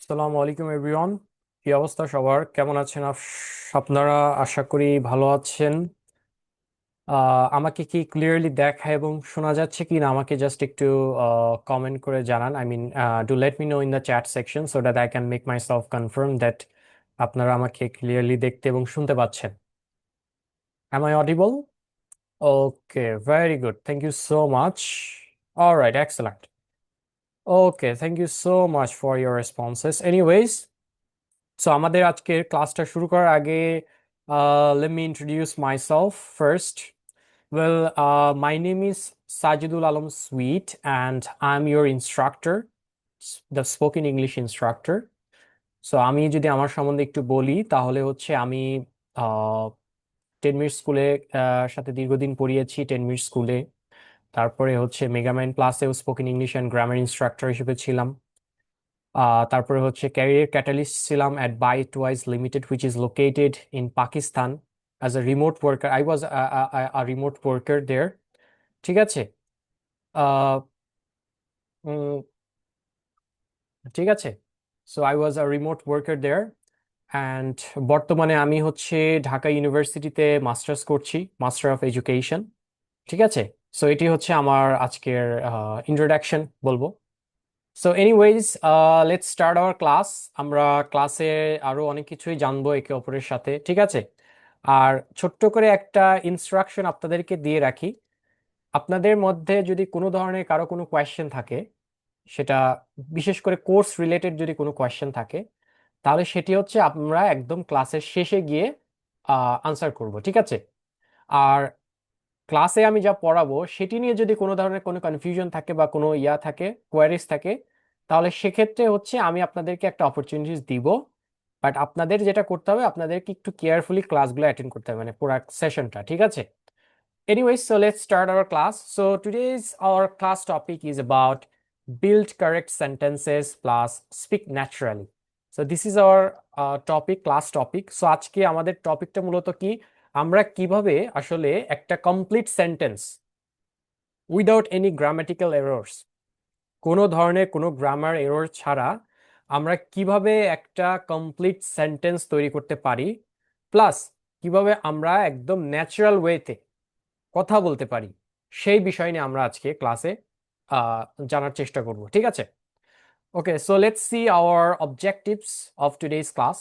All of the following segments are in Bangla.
আসসালামু আলাইকুম এভরিওয়ান। কি অবস্থা সবার, কেমন আছেন আপনারা? আশা করি ভালো আছেন। আমাকে কি ক্লিয়ারলি দেখা এবং শোনা যাচ্ছে কি না আমাকে জাস্ট একটু কমেন্ট করে জানান। I mean, do let me know in the chat section so that I can make myself confirm that আপনারা আমাকে ক্লিয়ারলি দেখতে এবং শুনতে পাচ্ছেন। Am I audible? Okay, very good, thank you so much. Alright, excellent. Okay, thank you so much for your responses. Anyways, so আমাদের আজকের ক্লাসটা শুরু করার আগে let me introduce myself first. Well, my name is Sajidul Alam Sweet and I'm your instructor, the spoken English instructor. So আমি যদি আমার সম্বন্ধে একটু বলি তাহলে হচ্ছে আমি 10 মিনিট স্কুলে সাথে দীর্ঘদিন পড়িয়েছি, 10 মিনিট স্কুলে। তারপরে হচ্ছে মেগামাইন্ড প্লাসেও spoken English and grammar instructor হিসেবে ছিলাম। তারপরে হচ্ছে ক্যারিয়ার ক্যাটালিস্ট ছিলাম at Byte Wise Limited, which is located in Pakistan. As a remote worker I was remote worker there. ঠিক আছে। আহ, উম, ঠিক আছে। So I was a remote worker there and বর্তমানে আমি হচ্ছে ঢাকা ইউনিভার্সিটিতে মাস্টার্স করছি, মাস্টার অফ এডুকেশন। ঠিক আছে। সো এটি হচ্ছে আমার আজকের ইন্ট্রোডাকশন বলবো। So anyways, let's start our class. আমরা ক্লাসে আরো অনেক কিছুই জানবো একে অপরের সাথে, ঠিক আছে। আর ছোট্ট করে একটা ইনস্ট্রাকশন আপনাদেরকে দিয়ে রাখি। আপনাদের মধ্যে যদি কোনো ধরনের কারো কোনো কোয়েশ্চেন থাকে, সেটা বিশেষ করে কোর্স রিলেটেড যদি কোনো কোয়েশ্চেন থাকে, তাহলে সেটি হচ্ছে আমরা একদম ক্লাসের শেষে গিয়ে আনসার করব, ঠিক আছে। আর ক্লাসে আমি যা পড়াবো সেটি নিয়ে যদি কোনো ধরনের কোনো কনফিউশন থাকে বা কোনো থাকে, কোয়ারিজ থাকে, তাহলে সেক্ষেত্রে হচ্ছে আমি আপনাদেরকে একটা অপরচুনিটিস দিব। বাট আপনাদের যেটা করতে হবে, আপনাদেরকে একটু কেয়ারফুলি ক্লাসগুলো অ্যাটেন্ড করতে হবে, মানে পুরো সেশনটা, ঠিক আছে। Anyways, so let's start our class. So today's our class topic is about build correct sentences plus speak naturally. So this is our topic, class topic. So আজকে আমাদের টপিকটা মূলত কি, আমরা কিভাবে আসলে একটা complete sentence without any grammatical errors, কোনো ধরনের কোনো গ্রামার এরর ছাড়া আমরা কিভাবে একটা কমপ্লিট সেন্টেন্স তৈরি করতে পারি, প্লাস কিভাবে আমরা একদম ন্যাচারাল ওয়েতে কথা বলতে পারি, সেই বিষয় নিয়ে আমরা আজকে ক্লাসে জানার চেষ্টা করব, ঠিক আছে। Okay, so let's see our objectives of today's class.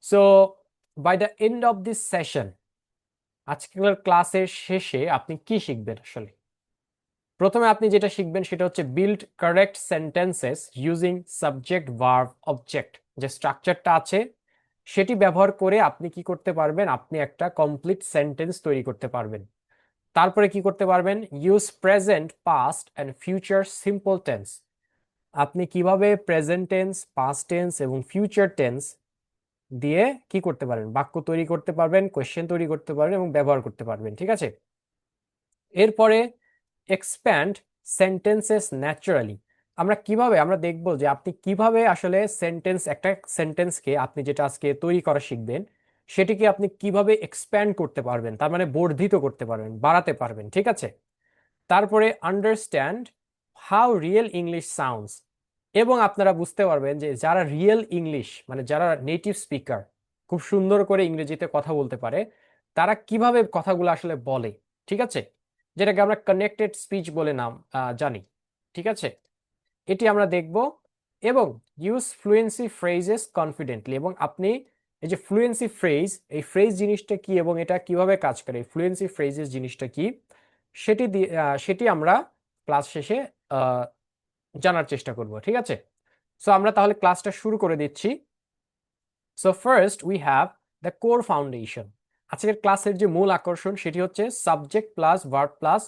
So by the end of this session, আজকের ক্লাসের শেষে আপনি কি শিখবেন আসলে? প্রথমে আপনি যেটা শিখবেন সেটা হচ্ছে build correct sentences using subject verb object. যে স্ট্রাকচারটা আছে সেটি ব্যবহার করে আপনি কি করতে পারবেন, আপনি একটা কমপ্লিট সেন্টেন্স তৈরি করতে পারবেন। তারপরে কি করতে পারবেন, use present, past and future simple tense. আপনি কিভাবে প্রেজেন্ট টেন্স, পাস্ট টেন্স এবং ফিউচার টেন্স দিয়ে কি করতে পারেন, বাক্য তৈরি করতে পারবেন, কোয়েশ্চেন তৈরি করতে পারবেন এবং ব্যবহার করতে পারবেন, ঠিক আছে। এরপরে এক্সপ্যান্ড সেন্টেন্সেস ন্যাচারালি। আমরা দেখব যে আপনি কিভাবে আসলে একটা সেন্টেন্সকে আপনি যেটা আজকে তৈরি করা শিখবেন সেটিকে আপনি কিভাবে এক্সপ্যান্ড করতে পারবেন, তার মানে বর্ধিত করতে পারবেন, বাড়াতে পারবেন, ঠিক আছে। তারপরে understand how real English sounds. এবং আপনারা বুঝতে পারবেন যে যারা রিয়েল ইংলিশ, মানে যারা নেটিভ স্পিকার, খুব সুন্দর করে ইংরেজিতে কথা বলতে পারে, তারা কিভাবে কথাগুলো আসলে বলে, ঠিক আছে। যেটাকে আমরা কানেক্টেড স্পিচ বলে নাম জানি, ঠিক আছে। এটি আমরা দেখব। এবং ইউজ ফ্লুয়েন্সি ফ্রেজেস কনফিডেন্টলি। এবং আপনি এই যে ফ্লুয়েন্সি ফ্রেজ, এই ফ্রেজ জিনিসটা কি এবং এটা কিভাবে কাজ করে, ফ্লুয়েন্সি ফ্রেজেস জিনিসটা কি, সেটি আমরা ক্লাস শেষে আহ, জানার চেষ্টা করব, ঠিক আছে। সো আমরা তাহলে ক্লাসটা শুরু করে দিচ্ছি। So first we have the core foundation. আজকের ক্লাসের যে মূল আকর্ষণ সেটি হচ্ছে subject plus verb plus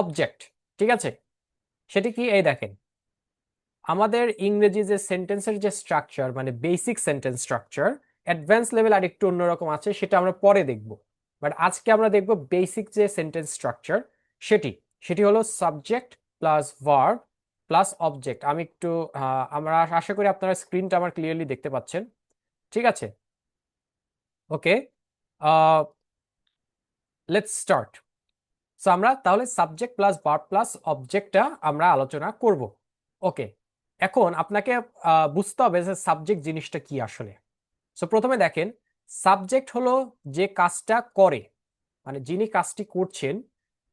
object, ঠিক আছে। সেটি কি, এই দেখেন, আমাদের ইংরেজি যে সেন্টেন্সের যে স্ট্রাকচার, মানে basic sentence structure, advance level আর একটু অন্যরকম আছে, সেটা আমরা পরে দেখব। বাট আজকে আমরা দেখব বেসিক যে সেন্টেন্স স্ট্রাকচার সেটি সেটি হলো subject plus verb plus object. আমি একটু আমরা আশা করি আপনারা স্ক্রিনটা আমার ক্লিয়ারলি দেখতে পাচ্ছেন, ঠিক আছে। ওকে, লেটস স্টার্ট। সো আমরা তাহলে সাবজেক্ট প্লাস ভার্ব প্লাস অবজেক্টটা আমরা আলোচনা করব। ওকে, এখন আপনাকে বুঝতে হবে যে সাবজেক্ট জিনিসটা কি আসলে। সো প্রথমে দেখেন, সাবজেক্ট হলো যে কাজটা করে, মানে যিনি কাজটি করছেন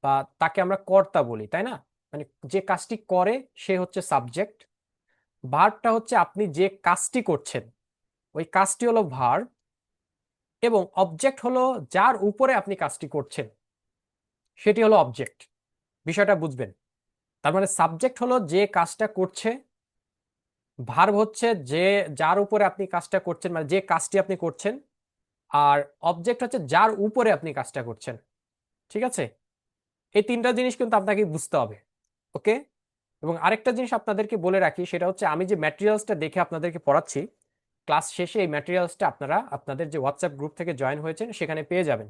বা তাকে আমরা কর্তা বলি, তাই না? মানে যে কাজটি করে সে হচ্ছে সাবজেক্ট। ভার্বটা হচ্ছে আপনি যে কাজটি করছেন, ওই কাজটি হলো ভার্ব। এবং অবজেক্ট হলো যার উপরে আপনি কাজটি করছেন, সেটি হলো অবজেক্ট। বিষয়টা বুঝবেন। তার মানে সাবজেক্ট হলো যে কাজটা করছে, ভার্ব হচ্ছে যে যার উপরে আপনি কাজটা করছেন, মানে যে কাজটি আপনি করছেন, আর অবজেক্ট হচ্ছে যার উপরে আপনি কাজটা করছেন। ঠিক আছে? এই তিনটা জিনিস কিন্তু আপনাকে বুঝতে হবে। ওকে। এবং আরেকটা জিনিস আপনাদেরকে বলে রাখি, সেটা হচ্ছে আমি যে ম্যাটেরিয়ালসটা দেখে আপনাদেরকে পড়াচ্ছি, ক্লাস শেষে এই ম্যাটেরিয়ালসটা আপনারা আপনাদের যে হোয়াটসঅ্যাপ গ্রুপ থেকে জয়েন হয়েছেন সেখানে পেয়ে যাবেন,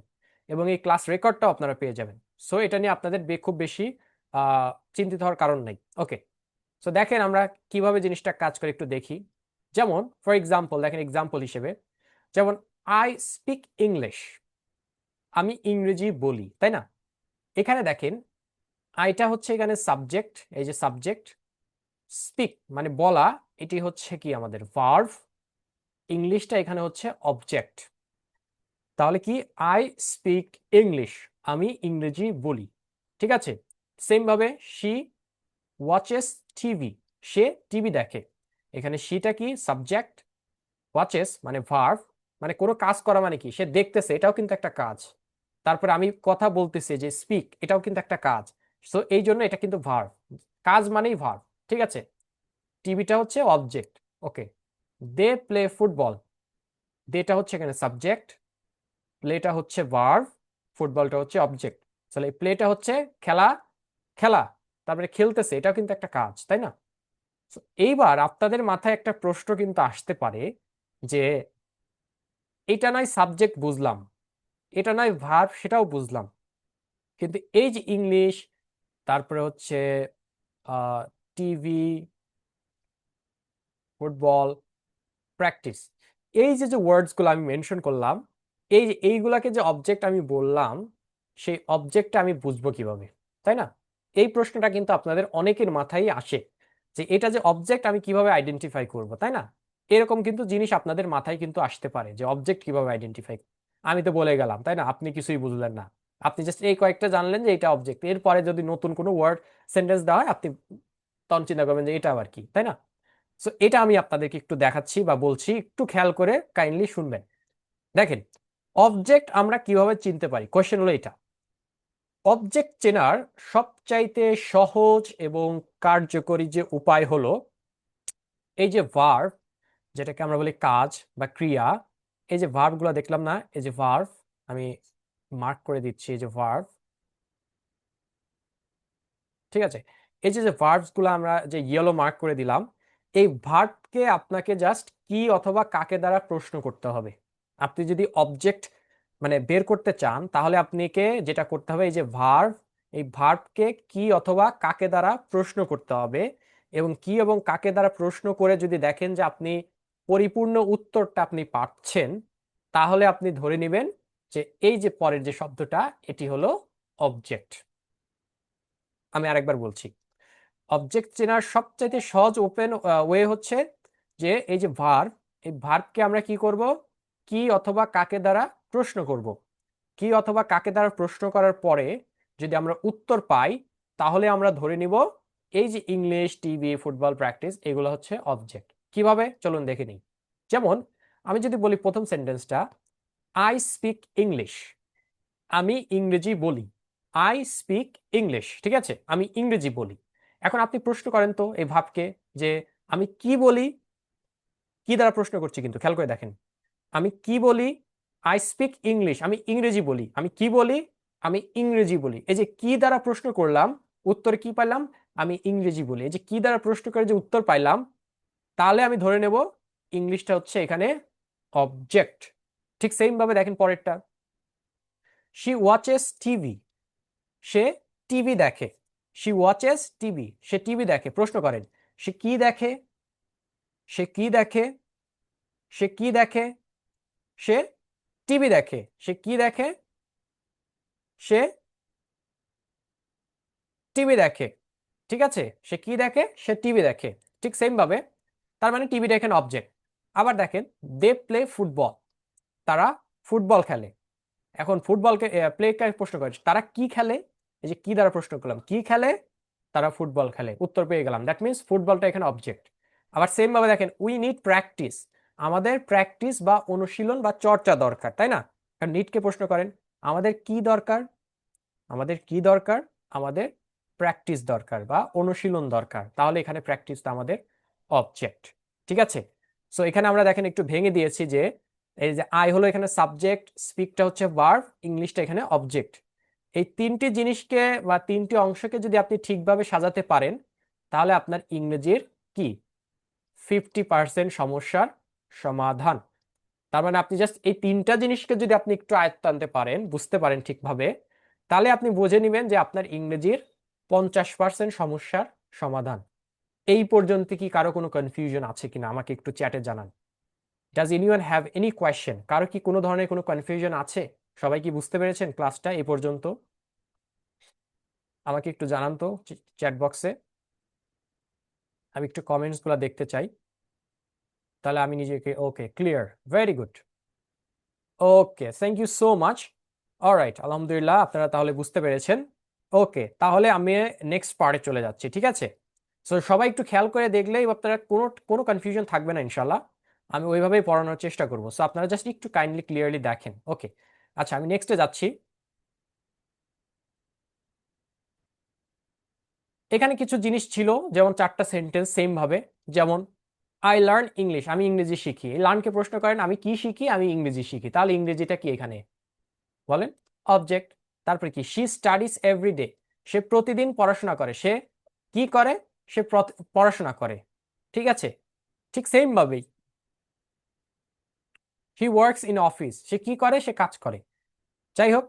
এবং এই ক্লাস রেকর্ডটাও আপনারা পেয়ে যাবেন। সো এটা নিয়ে আপনাদের খুব বেশি চিন্তিত হওয়ার কারণ নেই। ওকে। সো দেখেন আমরা কিভাবে জিনিসটা কাজ করে একটু দেখি। যেমন ফর এক্সাম্পল দেখেন, এক্সাম্পল হিসেবে যেমন আই স্পিক ইংলিশ, আমি ইংরেজি বলি, তাই না? এখানে দেখেন আইটা হচ্ছে এখানে সাবজেক্ট, এই যে সাবজেক্ট। স্পিক মানে বলা, এটি হচ্ছে কি আমাদের ভার্ব। ইংলিশটা এখানে হচ্ছে অবজেক্ট। তাহলে কি, আই স্পিক ইংলিশ, আমি ইংরেজি বলি। ঠিক আছে? সেম ভাবে শি ওয়াচেস টিভি, সে টিভি দেখে। এখানে শিটা কি সাবজেক্ট, ওয়াচেস মানে ভার্ব, মানে কোনো কাজ করা, মানে কি সে দেখতেছে, এটাও কিন্তু একটা কাজ। তারপরে আমি কথা বলতেছি যে স্পিক, এটাও কিন্তু একটা কাজ। সো এই জন্য এটা কিন্তু ভার্ব, কাজ মানেই ভার্ব। ঠিক আছে? টিভিটা হচ্ছে object. Okay. They play football, দেটা হচ্ছে এখানে সাবজেক্ট, প্লেটা হচ্ছে ভার্ব, ফুটবলটা হচ্ছে অবজেক্ট। তাহলে প্লেটা হচ্ছে খেলা, খেলা, তারপরে খেলতেছে, এটাও কিন্তু একটা কাজ, তাই না? So, এইবার আপনাদের মাথায় একটা প্রশ্ন কিন্তু আসতে পারে যে এটা নয় সাবজেক্ট বুঝলাম, এটা নয় ভার্ব সেটাও বুঝলাম, কিন্তু এই যে ইংলিশ, তারপরে হচ্ছে টিভি, ফুটবল, প্র্যাকটিস, এই যে যে ওয়ার্ডস গুলো আমি মেনশন করলাম, এই যে এইগুলাকে যে অবজেক্ট আমি বললাম, সেই অবজেক্টটা আমি বুঝবো কিভাবে, তাই না? এই প্রশ্নটা কিন্তু আপনাদের অনেকের মাথায় আসে যে এটা যে অবজেক্ট আমি কিভাবে আইডেন্টিফাই করব, তাই না? এরকম কিন্তু জিনিস আপনাদের মাথায় কিন্তু আসতে পারে যে অবজেক্ট কিভাবে আইডেন্টিফাই। আমি তো বলে গেলাম, তাই না? আপনি কিছুই বুঝলেন না। আপনি জাস্ট এই কয়েকটা জানলেন যে এটা অবজেক্ট, এরপরে যদি নতুন কোনো ওয়ার্ড সেন্টেন্স দেওয়া হয় আপনি তখন চিন্তা করবেন যে এটা আবার কি, তাই না? সো এটা আমি আপনাদেরকে একটু দেখাচ্ছি বা বলছি, একটু খেয়াল করে কাইন্ডলি শুনবেন। দেখেন, অবজেক্ট আমরা কিভাবে চিনতে পারি, কোশ্চেন হলো এটা। অবজেক্ট চেনার সবচাইতে সহজ এবং কার্যকরী যে উপায় হলো এই যে ভার্ব, যেটাকে আমরা বলি কাজ বা ক্রিয়া। এই যে ভার্ব গুলো দেখলাম না, এই যে ভার্ব, আমি মার্ক করে দিচ্ছি, এই যে ভার্ব। ঠিক আছে? এই যে যে ভার্বস গুলো আমরা যে ইয়েলো মার্ক করে দিলাম, এই ভার্বকে আপনাকে জাস্ট কি অথবা কাকে দ্বারা প্রশ্ন করতে হবে। আপনি যদি অবজেক্ট মানে বের করতে চান, তাহলে আপনাকে যেটা করতে হবে, এই যে ভার্ব, এই ভার্বকে কি অথবা কাকে দ্বারা প্রশ্ন করতে হবে। এবং কি এবং কাকে দ্বারা প্রশ্ন করে যদি দেখেন যে আপনি পরিপূর্ণ উত্তরটা আপনি পাচ্ছেন, তাহলে আপনি ধরে নেবেন যে এই যে পরের যে শব্দটা, এটি হলো অবজেক্ট। আমি আরেকবার বলছি, অবজেক্ট চেনার সবচাইতে সহজ ওপেন ওয়ে হচ্ছে যে এই যে ভার্ব, এই ভার্বকে আমরা কি করব, কি অথবা কাকে দ্বারা প্রশ্ন করব। কি অথবা কাকে দ্বারা প্রশ্ন করার পরে যদি আমরা উত্তর পাই, তাহলে আমরা ধরে নিব এই যে ইংলিশ, টিভি, ফুটবল, প্র্যাকটিস, এগুলো হচ্ছে অবজেক্ট। কিভাবে চলুন দেখে নিই। যেমন আমি যদি বলি প্রথম সেন্টেন্সটা, আই স্পিক ইংলিশ, আমি ইংরেজি বলি। আই স্পিক ইংলিশ, ঠিক আছে, আমি ইংরেজি বলি। এখন আপনি প্রশ্ন করেন তো এই ভাবকে যে আমি কি বলি, কি দ্বারা প্রশ্ন করছি কিন্তু খেয়াল করে দেখেন। আমি কি বলি, আই স্পিক ইংলিশ, আমি ইংরেজি বলি। আমি কি বলি, আমি ইংরেজি বলি। এই যে কি দ্বারা প্রশ্ন করলাম, উত্তরে কি পাইলাম, আমি ইংরেজি বলি। এই যে কি দ্বারা প্রশ্ন করে যে উত্তর পাইলাম, তাহলে আমি ধরে নেব ইংলিশটা হচ্ছে এখানে অবজেক্ট। ঠিক সেম ভাবে দেখেন পরেরটা, শি ওয়াচেস টিভি, সে টিভি দেখে। শি ওয়াচেস টিভি, সে টিভি দেখে। প্রশ্ন করেন, সে কি দেখে, সে কি দেখে, সে কি দেখে, সে টিভি দেখে। সে কি দেখে, সে টিভি দেখে। ঠিক আছে? সে কি দেখে, সে টিভি দেখে। ঠিক সেম ভাবে তার মানে টিভিটা এখানে অবজেক্ট। আবার দেখেন দে প্লে ফুটবল, তারা ফুটবল খেলে। এখন ফুটবলকে প্লে প্রশ্ন করে তারা কি খেলে, এই যে কি দ্বারা প্রশ্ন করলাম, কি খেলে, তারা ফুটবল খেলে, উত্তর পেয়ে গেলাম, দ্যাট মিনস ফুটবলটা এখানে অবজেক্ট। আবার সেম ভাবে দেখেন উই নিড প্র্যাকটিস, আমাদের প্র্যাকটিস বা অনুশীলন বা চর্চা দরকার, তাই না? কারণ নিডকে প্রশ্ন করেন আমাদের কি দরকার, আমাদের কি দরকার, আমাদের প্র্যাকটিস দরকার বা অনুশীলন দরকার, তাহলে এখানে প্র্যাকটিসটা আমাদের অবজেক্ট। ঠিক আছে, সো এখানে আমরা দেখেন একটু ভেঙে দিয়েছি যে এই যে আই হলো এখানে সাবজেক্ট, স্পিকটা হচ্ছে ভার্ব, ইংলিশটা এখানে অবজেক্ট। এই তিনটি জিনিসকে বা তিনটি অংশকে যদি আপনি ঠিকভাবে সাজাতে পারেন তাহলে আপনার ইংরেজির কি 50% সমস্যার সমাধান। তার মানে আপনি জাস্ট এই তিনটা জিনিসকে যদি আপনি একটু আয়ত্ত আনতে পারেন, বুঝতে পারেন ঠিকভাবে, তাহলে আপনি বুঝে নেবেন যে আপনার ইংরেজির 50% সমস্যার সমাধান। এই পর্যন্ত কি কারো কোনো কনফিউশন আছে কিনা আমাকে একটু চ্যাটে জানান। Does anyone have any question, কারো কি কোনো ধরনের কোনো কনফিউশন আছে? সবাই কি বুঝতে পেরেছেন ক্লাসটা এই পর্যন্ত? আমাকে একটু জানান তো চ্যাট বক্সে, আমি একটু কমেন্টস গুলো দেখতে চাই, তাহলে আমি নিজেকে okay clear, very good, okay thank you so much. Alright, আলহামদুলিল্লাহ আপনারা তাহলে বুঝতে পেরেছেন। ওকে, তাহলে আমি নেক্সট পার্টে চলে যাচ্ছি, ঠিক আছে? সো সবাই একটু খেয়াল করে দেখলেই আপনারা কোনো কোনো কনফিউশন থাকবে না ইনশাল্লাহ, আমি ওইভাবেই পড়ানোর চেষ্টা করবো। সো আপনারা জাস্ট একটু কাইন্ডলি ক্লিয়ারলি দেখেন। ওকে, আচ্ছা আমি নেক্সটে যাচ্ছি। এখানে কিছু জিনিস ছিল, যেমন চারটা সেন্টেন্স সেম ভাবে, যেমন আই লার্ন ইংলিশ, আমি ইংরেজি শিখি। লার্নকে প্রশ্ন করেন আমি কি শিখি, আমি ইংরেজি শিখি, তাহলে ইংরেজিটা কি এখানে বলেন? অবজেক্ট। তারপরে কি শি স্টাডিজ এভরি ডে, সে প্রতিদিন পড়াশোনা করে, সে কি করে, সে পড়াশোনা করে। ঠিক আছে, ঠিক সেম ভাবেই হি ওয়ার্কস ইন অফিস, সে কি করে, সে কাজ করে। যাই হোক,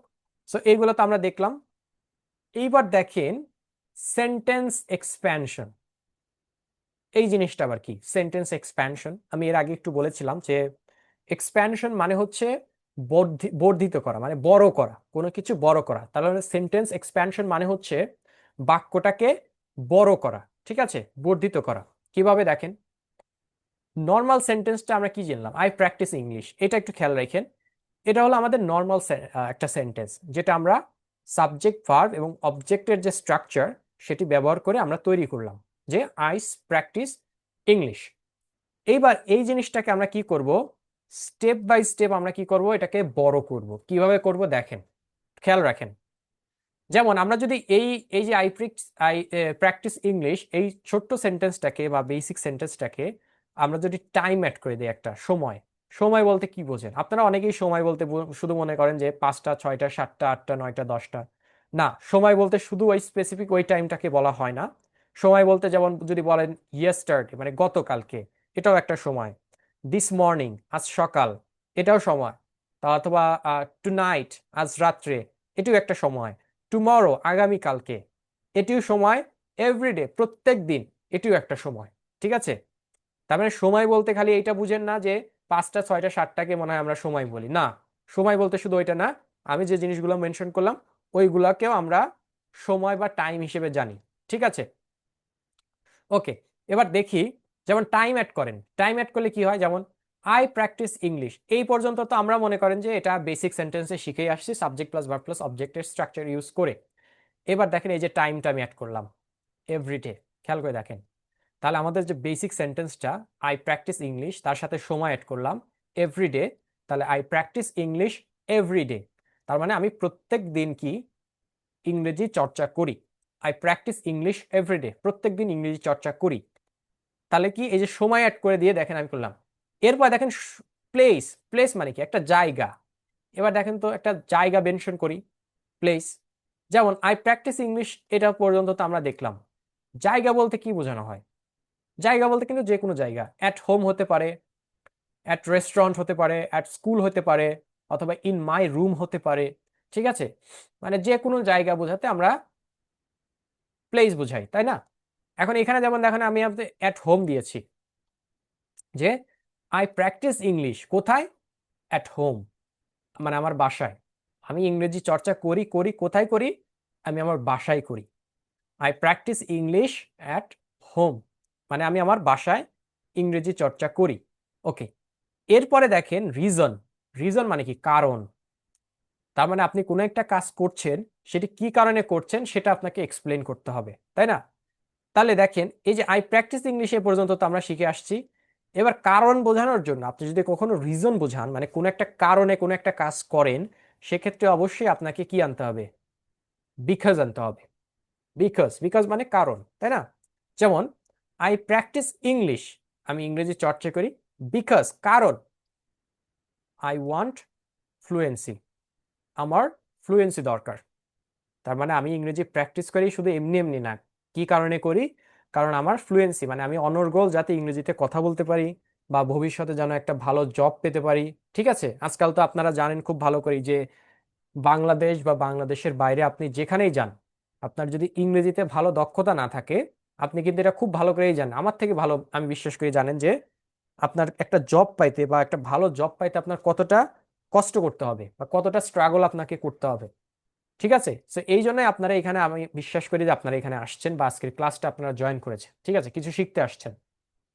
সো এইগুলো তো আমরা দেখলাম। এইবার দেখেন সেন্টেন্স এক্সপ্যানশন, এই জিনিসটা আবার কি সেন্টেন্স এক্সপ্যানশন? আমি এর আগে একটু বলেছিলাম যে এক্সপ্যানশন মানে হচ্ছে বর্ধিত করা, মানে বড় করা, কোনো কিছু বড় করা। তাহলে সেন্টেন্স এক্সপ্যানশন মানে হচ্ছে বাক্যটাকে বড় করা, ঠিক আছে, বর্ধিত করা। কিভাবে দেখেন, নর্মাল সেন্টেন্সটা আমরা কি জানলাম, আই প্র্যাকটিস ইংলিশ, এটা একটু খেয়াল রাখেন। এটা হলো আমাদের নর্মাল একটা সেন্টেন্স, যেটা আমরা সাবজেক্ট ভার্ব এবং অবজেক্টের যে স্ট্রাকচার সেটি ব্যবহার করে আমরা তৈরি করলাম, যে আই প্র্যাকটিস ইংলিশ। এইবার এই জিনিসটাকে আমরা কি করব, স্টেপ বাই স্টেপ আমরা কি করব, এটাকে বড় করব। কিভাবে করব দেখেন, খেয়াল রাখেন। যেমন আমরা যদি এই এই যে আই প্র্যাকটিস ইংলিশ, এই ছোট্ট সেন্টেন্সটাকে বা বেসিক সেন্টেন্সটাকে আমরা যদি টাইম অ্যাড করে দিই, একটা সময়, সময় বলতে কি বোঝেন আপনারা? অনেকেই সময় বলতে শুধু মনে করেন যে 5টা 6টা 7টা 8টা 9টা 10টা। না, সময় বলতে শুধু ওই স্পেসিফিক ওই টাইমটাকে বলা হয় না। সময় বলতে যেমন যদি বলেন ইয়েস্টারডে মানে গতকালকে, এটাও একটা সময়। দিস মর্নিং আজ সকাল, এটাও সময়। তা অথবা টু নাইট আজ রাত্রে, এটাও একটা সময়। টুমরো আগামীকালকে, এটিও সময়। এভরিডে প্রত্যেক দিন, এটিও একটা সময়। ঠিক আছে, তার মানে সময় বলতে খালি এইটা বুঝেন না যে 5টা 6টা 7টাকে মনে হয় আমরা সময় বলি, না। সময় বলতে শুধু ওইটা না, আমি যে জিনিসগুলো মেনশন করলাম ওইগুলাকেও আমরা সময় বা টাইম হিসেবে জানি। ঠিক আছে, ওকে। এবার দেখি, যেমন টাইম অ্যাড করেন, টাইম অ্যাড করলে কি হয়, যেমন আই প্র্যাকটিস ইংলিশ, এই পর্যন্ত তো আমরা মনে করেন যে এটা বেসিক সেন্টেন্সে শিখেই আসছি, সাবজেক্ট প্লাস ভার্ব প্লাস অবজেক্টের স্ট্রাকচার ইউজ করে। এবার দেখেন এই যে টাইমটা আমি অ্যাড করলাম, এভরিডে, খেয়াল করে দেখেন। তাহলে আমাদের যে বেসিক সেন্টেন্সটা আই প্র্যাকটিস ইংলিশ, তার সাথে সময় অ্যাড করলাম এভরিডে, তাহলে আই প্র্যাকটিস ইংলিশ এভরিডে, তার মানে আমি প্রত্যেক দিন কি ইংরেজি চর্চা করি। আই প্র্যাকটিস ইংলিশ এভরিডে, প্রত্যেক দিন ইংরেজি চর্চা করি। তাহলে কি এই যে সময় অ্যাড করে দিয়ে দেখেন আমি করলাম। এরপর দেখেন প্লেস, প্লেস মানে কি একটা জায়গা। এবার দেখেন তো একটা জায়গা মেনশন করি, প্লেস। যেমন আই প্র্যাকটিস ইংলিশ, এটা পর্যন্ত তো আমরা দেখলাম। জায়গা বলতে কি বোঝানো হয়, জায়গা বলতে কিন্তু যে কোনো জায়গা, অ্যাট হোম হতে পারে, অ্যাট রেস্টুরেন্ট হতে পারে, অ্যাট স্কুল হতে পারে, অথবা ইন মাই রুম হতে পারে। ঠিক আছে, মানে যে কোনো জায়গা বোঝাতে আমরা প্লেস বোঝাই, তাই না? এখন এখানে যেমন দেখেন আমি আপনাদের অ্যাট হোম দিয়েছি, যে আই প্র্যাকটিস ইংলিশ কোথায়, অ্যাট হোম, মানে আমার বাসায়। আমি ইংরেজি চর্চা করি করি কোথায় করি, আমি আমার বাসায় করি। I practice English at home. মানে আমি আমার বাসায় ইংরেজি চর্চা করি। ওকে, এরপরে দেখেন রিজন। রিজন মানে কি? কারণ। তার মানে আপনি কোনো একটা কাজ করছেন, সেটি কি কারণে করছেন সেটা আপনাকে এক্সপ্লেন করতে হবে, তাই না? তাহলে দেখেন এই যে আই প্র্যাকটিস ইংলিশ এ পর্যন্ত তো আমরা শিখে আসছি। এবার কারণ বোঝানোর জন্য আপনি যদি কখনো রিজন বোঝান, মানে কোনো একটা কারণে কোনো একটা কাজ করেন, সেক্ষেত্রে অবশ্যই আপনাকে কি আনতে হবে? বিকজ আনতে হবে। বিকজ, বিকজ মানে কারণ, তাই না? যেমন আই প্র্যাকটিস ইংলিশ, আমি ইংরেজি চর্চা করি বিকজ, কারণ আই ওয়ান্ট ফ্লুয়েন্সি, আমার ফ্লুয়েন্সি দরকার। তার মানে আমি ইংরেজি প্র্যাকটিস করি শুধু এমনি এমনি না। কি কারণে করি? কারণ আমার ফ্লুয়েন্সি, মানে আমি অনর্গল যাতে ইংরেজিতে কথা বলতে পারি, বা ভবিষ্যতে যেন একটা ভালো জব পেতে পারি। ঠিক আছে, আজকাল তো আপনারা জানেন খুব ভালো করে যে বাংলাদেশ বা বাংলাদেশের বাইরে আপনি যেখানেই যান, আপনার যদি ইংরেজিতে ভালো দক্ষতা না থাকে, আপনি কিন্তু এটা খুব ভালো করেই জানেন, আমার থেকে ভালো আমি বিশ্বাস করি জানেন, যে আপনার একটা জব পাইতে বা একটা ভালো জব পাইতে আপনার কতটা কষ্ট করতে হবে বা কতটা স্ট্রাগল আপনাকে করতে হবে। ঠিক আছে, তো এই জন্যই আপনারা এখানে, আমি বিশ্বাস করি যে আপনারা এখানে আসছেন বা আজকের ক্লাসটা আপনারা জয়েন করেছেন, ঠিক আছে, কিছু শিখতে আসছেন।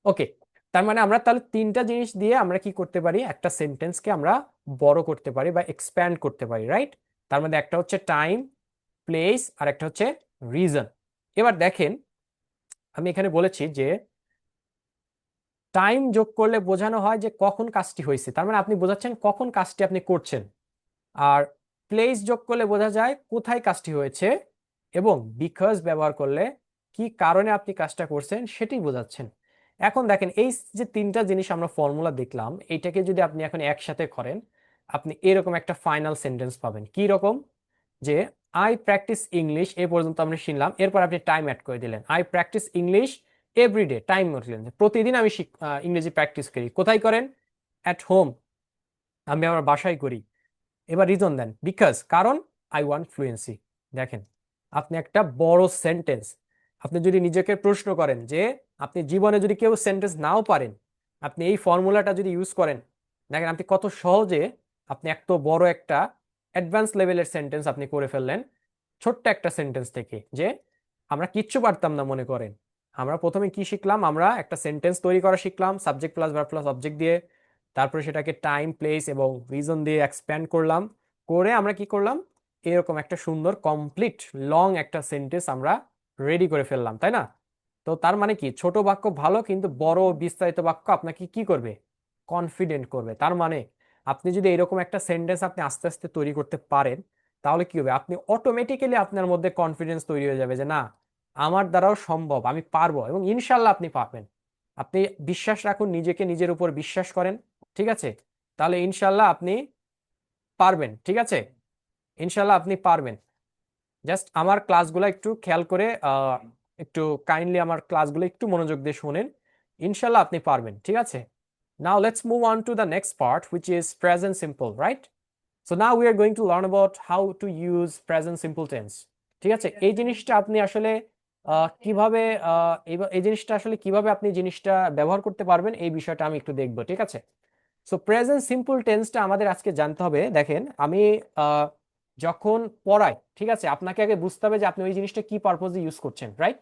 ওকে, তার মানে আমরা তাহলে তিনটা জিনিস দিয়ে আমরা কি করতে পারি? একটা সেন্টেন্সকে আমরা বড় করতে পারি বা এক্সপ্যান্ড করতে পারি, রাইট? তার মধ্যে একটা হচ্ছে টাইম, প্লেস, আর একটা হচ্ছে রিজন। এবার দেখেন আমি এখানে বলেছি যে টাইম যোগ করলে বোঝানো হয় যে কখন কাজটি হয়েছে, তার মানে আপনি বোঝাচ্ছেন কখন কাজটি আপনি করছেন। আর প্লেস যোগ করলে বোঝা যায় কোথায় কাজটি হয়েছে। এবং বিকজ ব্যবহার করলে কি কারণে আপনি কাজটা করছেন সেটি বোঝাচ্ছেন। এখন দেখেন এই যে তিনটা জিনিস আমরা ফর্মুলা দেখলাম, এইটাকে যদি আপনি এখন একসাথে করেন, আপনি এরকম একটা ফাইনাল সেন্টেন্স পাবেন। কি রকম? যে আই প্র্যাকটিস ইংলিশ এ পর্যন্ত আমরা শুনলাম, এরপর আপনি টাইম অ্যাড করে দিলেন, I practice English everyday, time দিলেন যে প্রতিদিন আমি ইংরেজি প্র্যাকটিস করি। কোথায় করেন? অ্যাট হোম, আমি আমার বাসায় করি। এবার রিজন দেন, বিকজ, কারণ আই ওয়ান্ট ফ্লুয়েন্সি। দেখেন আপনি একটা বড় সেন্টেন্স, আপনি যদি নিজেকে প্রশ্ন করেন যে আপনি জীবনে যদি কেউ সেন্টেন্স নাও পারেন, আপনি এই ফর্মুলাটা যদি ইউজ করেন, দেখেন আপনি কত সহজে আপনি এত বড় একটা অ্যাডভান্স লেভেলের সেন্টেন্স আপনি করে ফেললেন ছোট্ট একটা সেন্টেন্স থেকে। যে আমরা কিচ্ছু পারতাম না মনে করেন, আমরা প্রথমে কি শিখলাম? আমরা একটা সেন্টেন্স তৈরি করা শিখলাম subject plus verb plus object দিয়ে, তারপরে সেটাকে টাইম, প্লেস এবং রিজন দিয়ে এক্সপ্যান্ড করলাম, করে আমরা কি করলাম? এরকম একটা সুন্দর কমপ্লিট লং একটা সেন্টেন্স আমরা রেডি করে ফেললাম, তাই না? তো তার মানে কি, ছোট বাক্য ভালো, কিন্তু বড় বিস্তারিত বাক্য আপনাকে কি করবে? কনফিডেন্ট করবে। তার মানে আপনি যদি এরকম একটা সেন্টেন্স আপনি আস্তে আস্তে তৈরি করতে পারেন, তাহলে কি হবে? আপনি অটোমেটিক্যালি আপনার মধ্যে কনফিডেন্স তৈরি হয়ে যাবে যে না, আমার দ্বারাও সম্ভব, আমি পারবো, এবং ইনশাল্লাহ আপনি পারবেন। আপনি বিশ্বাস রাখুন, নিজেকে নিজের উপর বিশ্বাস করেন, ঠিক আছে? তাহলে ইনশাল্লাহ আপনি পারবেন, ঠিক আছে? ইনশাল্লাহ আপনি পারবেন। জাস্ট আমার ক্লাসগুলো একটু খেয়াল করে একটু কাইন্ডলি আমার ক্লাসগুলো একটু মনোযোগ দিয়ে শুনেন, ইনশাল্লাহ আপনি পারবেন, ঠিক আছে? Now let's move on to the next part, which is present simple, right? So now we are going to learn about how to use present simple tense. ঠিক আছে, এই জিনিসটা আপনি আসলে কিভাবে এই জিনিসটা আসলে কিভাবে আপনি জিনিসটা ব্যবহার করতে পারবেন, এই বিষয়টা আমি একটু দেখবো, ঠিক আছে? সো প্রেজেন্ট সিম্পল টেন্সটা আমাদের আজকে জানতে হবে। দেখেন আমি আহ, যখন পড়াই, ঠিক আছে, আপনাকে আগে বুঝতে হবে যে আপনি ওই জিনিসটা কি পারপোজে ইউজ করছেন, রাইট?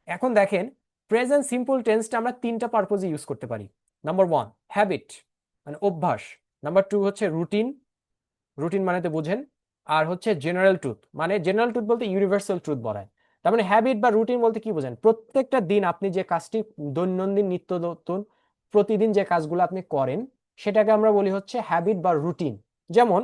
এখন দেখেন প্রেজেন্ট সিম্পল টেন্সটা আমরা তিনটা পারপোজে ইউজ করতে পারি। নাম্বার ওয়ান, হ্যাবিট, মানে অভ্যাস। নাম্বার টু হচ্ছে রুটিন, রুটিন মানে তো বোঝেন। আর হচ্ছে জেনারেল ট্রুথ, মানে জেনারেল ট্রুথ বলতে ইউনিভার্সাল ট্রুথ বলায়। তার মানে হ্যাবিট বা রুটিন বলতে কি বোঝেন? প্রত্যেকটা দিন আপনি যে কাজটি, দৈনন্দিন নিত্য নতুন প্রতিদিন যে কাজগুলো আপনি করেন, সেটাকে আমরা বলি হচ্ছে হ্যাবিট বা রুটিন। যেমন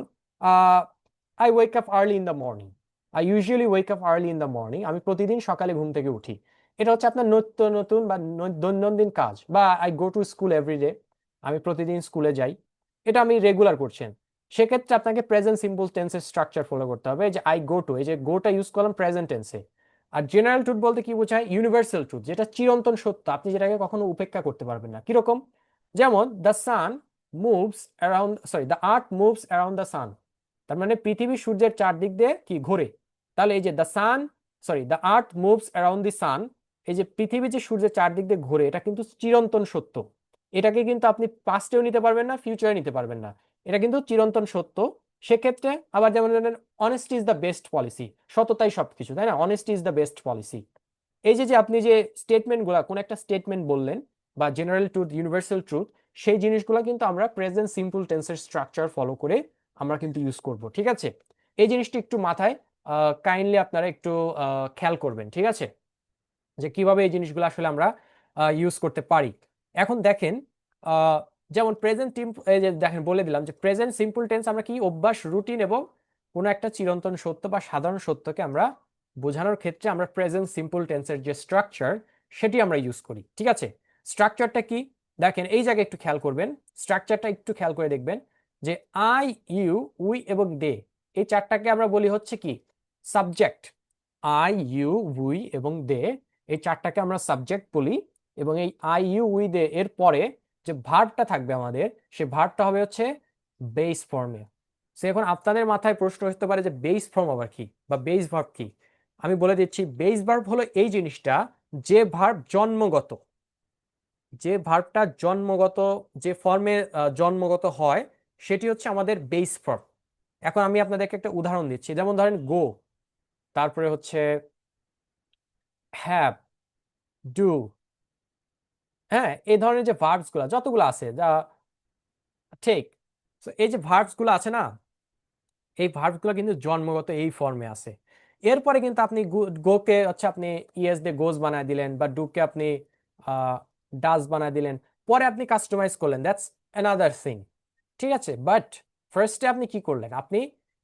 I wake up early in the morning, I usually wake up early in the morning, আমি প্রতিদিন সকালে ঘুম থেকে উঠি। এটা হচ্ছে আপনার নিত্য নতুন বা দৈনন্দিন কাজ। বা I go to school everyday, আমি প্রতিদিন স্কুলে যাই, এটা আমি রেগুলার করছেন। সেক্ষেত্রে আপনাকে প্রেজেন্ট সিম্পল টেন্সের স্ট্রাকচার ফলো করতে হবে। যে আই গো টু, এই যে গোটা ইউজ করলাম প্রেজেন্ট টেন্সে। আর জেনারেল ট্রুথ বলতে কি বোঝায়? ইউনিভার্সাল ট্রুথ, যেটা চিরন্তন সত্য, আপনি যেটাকে কখনো উপেক্ষা করতে পারবেন না। কিরকম? যেমন the sun moves around, sorry, the earth moves around the sun, তার মানে পৃথিবী সূর্যের চারদিক দিয়ে কি ঘোরে। তাহলে এই যে the sun, sorry, the earth moves around the sun, এই যে পৃথিবী যে সূর্যের চারদিক দিয়ে ঘোরে, এটা কিন্তু চিরন্তন সত্য। এটাকে কিন্তু আপনি পাস্টেও নিতে পারবেন না, ফিউচারে নিতে পারবেন না, এটা কিন্তু চিরন্তন সত্য। সেক্ষেত্রে আবার যেমন honesty is the best policy, সততাই সবকিছু, তাই না? Honesty is the best policy. এই যে যে আপনি যে স্টেটমেন্টগুলা, কোন একটা স্টেটমেন্ট বললেন বা জেনারেল ট্রুথ, ইউনিভার্সাল ট্রুথ, সেই জিনিসগুলো কিন্তু আমরা প্রেজেন্ট সিম্পল টেন্সের স্ট্রাকচার ফলো করে আমরা কিন্তু ইউজ করব। ঠিক আছে, এই জিনিসটি একটু মাথায় কাইন্ডলি আপনারা একটু খেয়াল করবেন। ঠিক আছে, যে কিভাবে এই জিনিসগুলো আসলে আমরা ইউজ করতে পারি। এখন দেখেন, আহ, যেমন প্রেজেন্ট এই যে দেখেন বলে দিলাম যে প্রেজেন্ট সিম্পল টেন্স আমরা কি অভ্যাস, রুটিন এবং কোনো একটা চিরন্তন সত্য বা সাধারণ সত্যকে আমরা বোঝানোর ক্ষেত্রে আমরা প্রেজেন্ট সিম্পল টেন্সের যে স্ট্রাকচার সেটি আমরা ইউজ করি। ঠিক আছে, স্ট্রাকচারটা কি দেখেন, এই জায়গায় একটু খেয়াল করবেন, স্ট্রাকচারটা একটু খেয়াল করে দেখবেন যে আই, ইউ, উই এবং দে, এই চারটাকে আমরা বলি হচ্ছে কি সাবজেক্ট। আই, ইউ, উই এবং দে, এই চারটাকে আমরা সাবজেক্ট বলি। এবং এই আই, ইউ, উই, দে এর পরে যে ভার্বটা থাকবে আমাদের, সে ভার্বটা হবে হচ্ছে বেস ফর্মে। সে এখন আপনাদের মাথায় প্রশ্ন হতে পারে যে বেস ফর্ম আবার কি, বা বেস ভার্ব কি। আমি বলে দিচ্ছি, বেস ভার্ব হলো এই জিনিসটা যে ভার্ব জন্মগত, যে ভার্বটা জন্মগত, যে ফর্মে জন্মগত হয়, সেটি হচ্ছে আমাদের বেস ফর্ম। এখন আমি আপনাদেরকে একটা উদাহরণ দিচ্ছি, যেমন ধরেন গো, তারপরে হচ্ছে হ্যাভ, ডু, হ্যাঁ, এই ধরনের যে ভার্বস গুলা যতগুলো আছে, যা ঠিক, তো এই যে ভার্বস গুলো আছে না, এই ভার্বস গুলো কিন্তু জন্মগত এই ফর্মে আছে। এরপরে কিন্তু আপনি গোকে হচ্ছে আপনি ইএস দিয়ে গোজ বানায় দিলেন, বা ডুকে আপনি ডাজ বানায় দিলেন, পরে আপনি কাস্টমাইজ করলেন, দ্যাটস অ্যানাদার থিং। ঠিক আছে, বাট ফার্স্টে আপনি কি করলেন, আপনি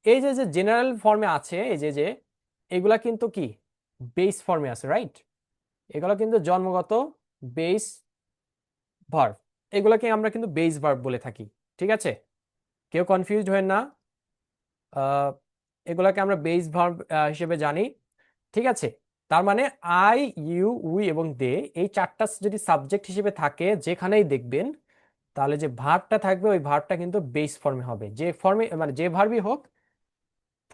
এই যে যে জেনারেল ফর্মে আছে, এই যে যে এগুলা কিন্তু কি বেস ফর্মে আছে, রাইট? এগুলো কিন্তু জন্মগত বেস ভার্ব, এগুলোকে আমরা কিন্তু বেস ভার্ব বলে থাকি। ঠিক আছে, কেউ কনফিউজড হবেন না, আহ, এগুলোকে আমরা বেস ভার্ব হিসেবে জানি। ঠিক আছে, তার মানে আই, ইউ, উই এবং দে, এই চারটা যদি সাবজেক্ট হিসেবে থাকে যেখানেই দেখবেন, তাহলে যে ভার্বটা থাকবে ওই ভার্বটা কিন্তু বেস ফর্মে হবে, যে ফর্মে মানে যে ভার্বই হোক,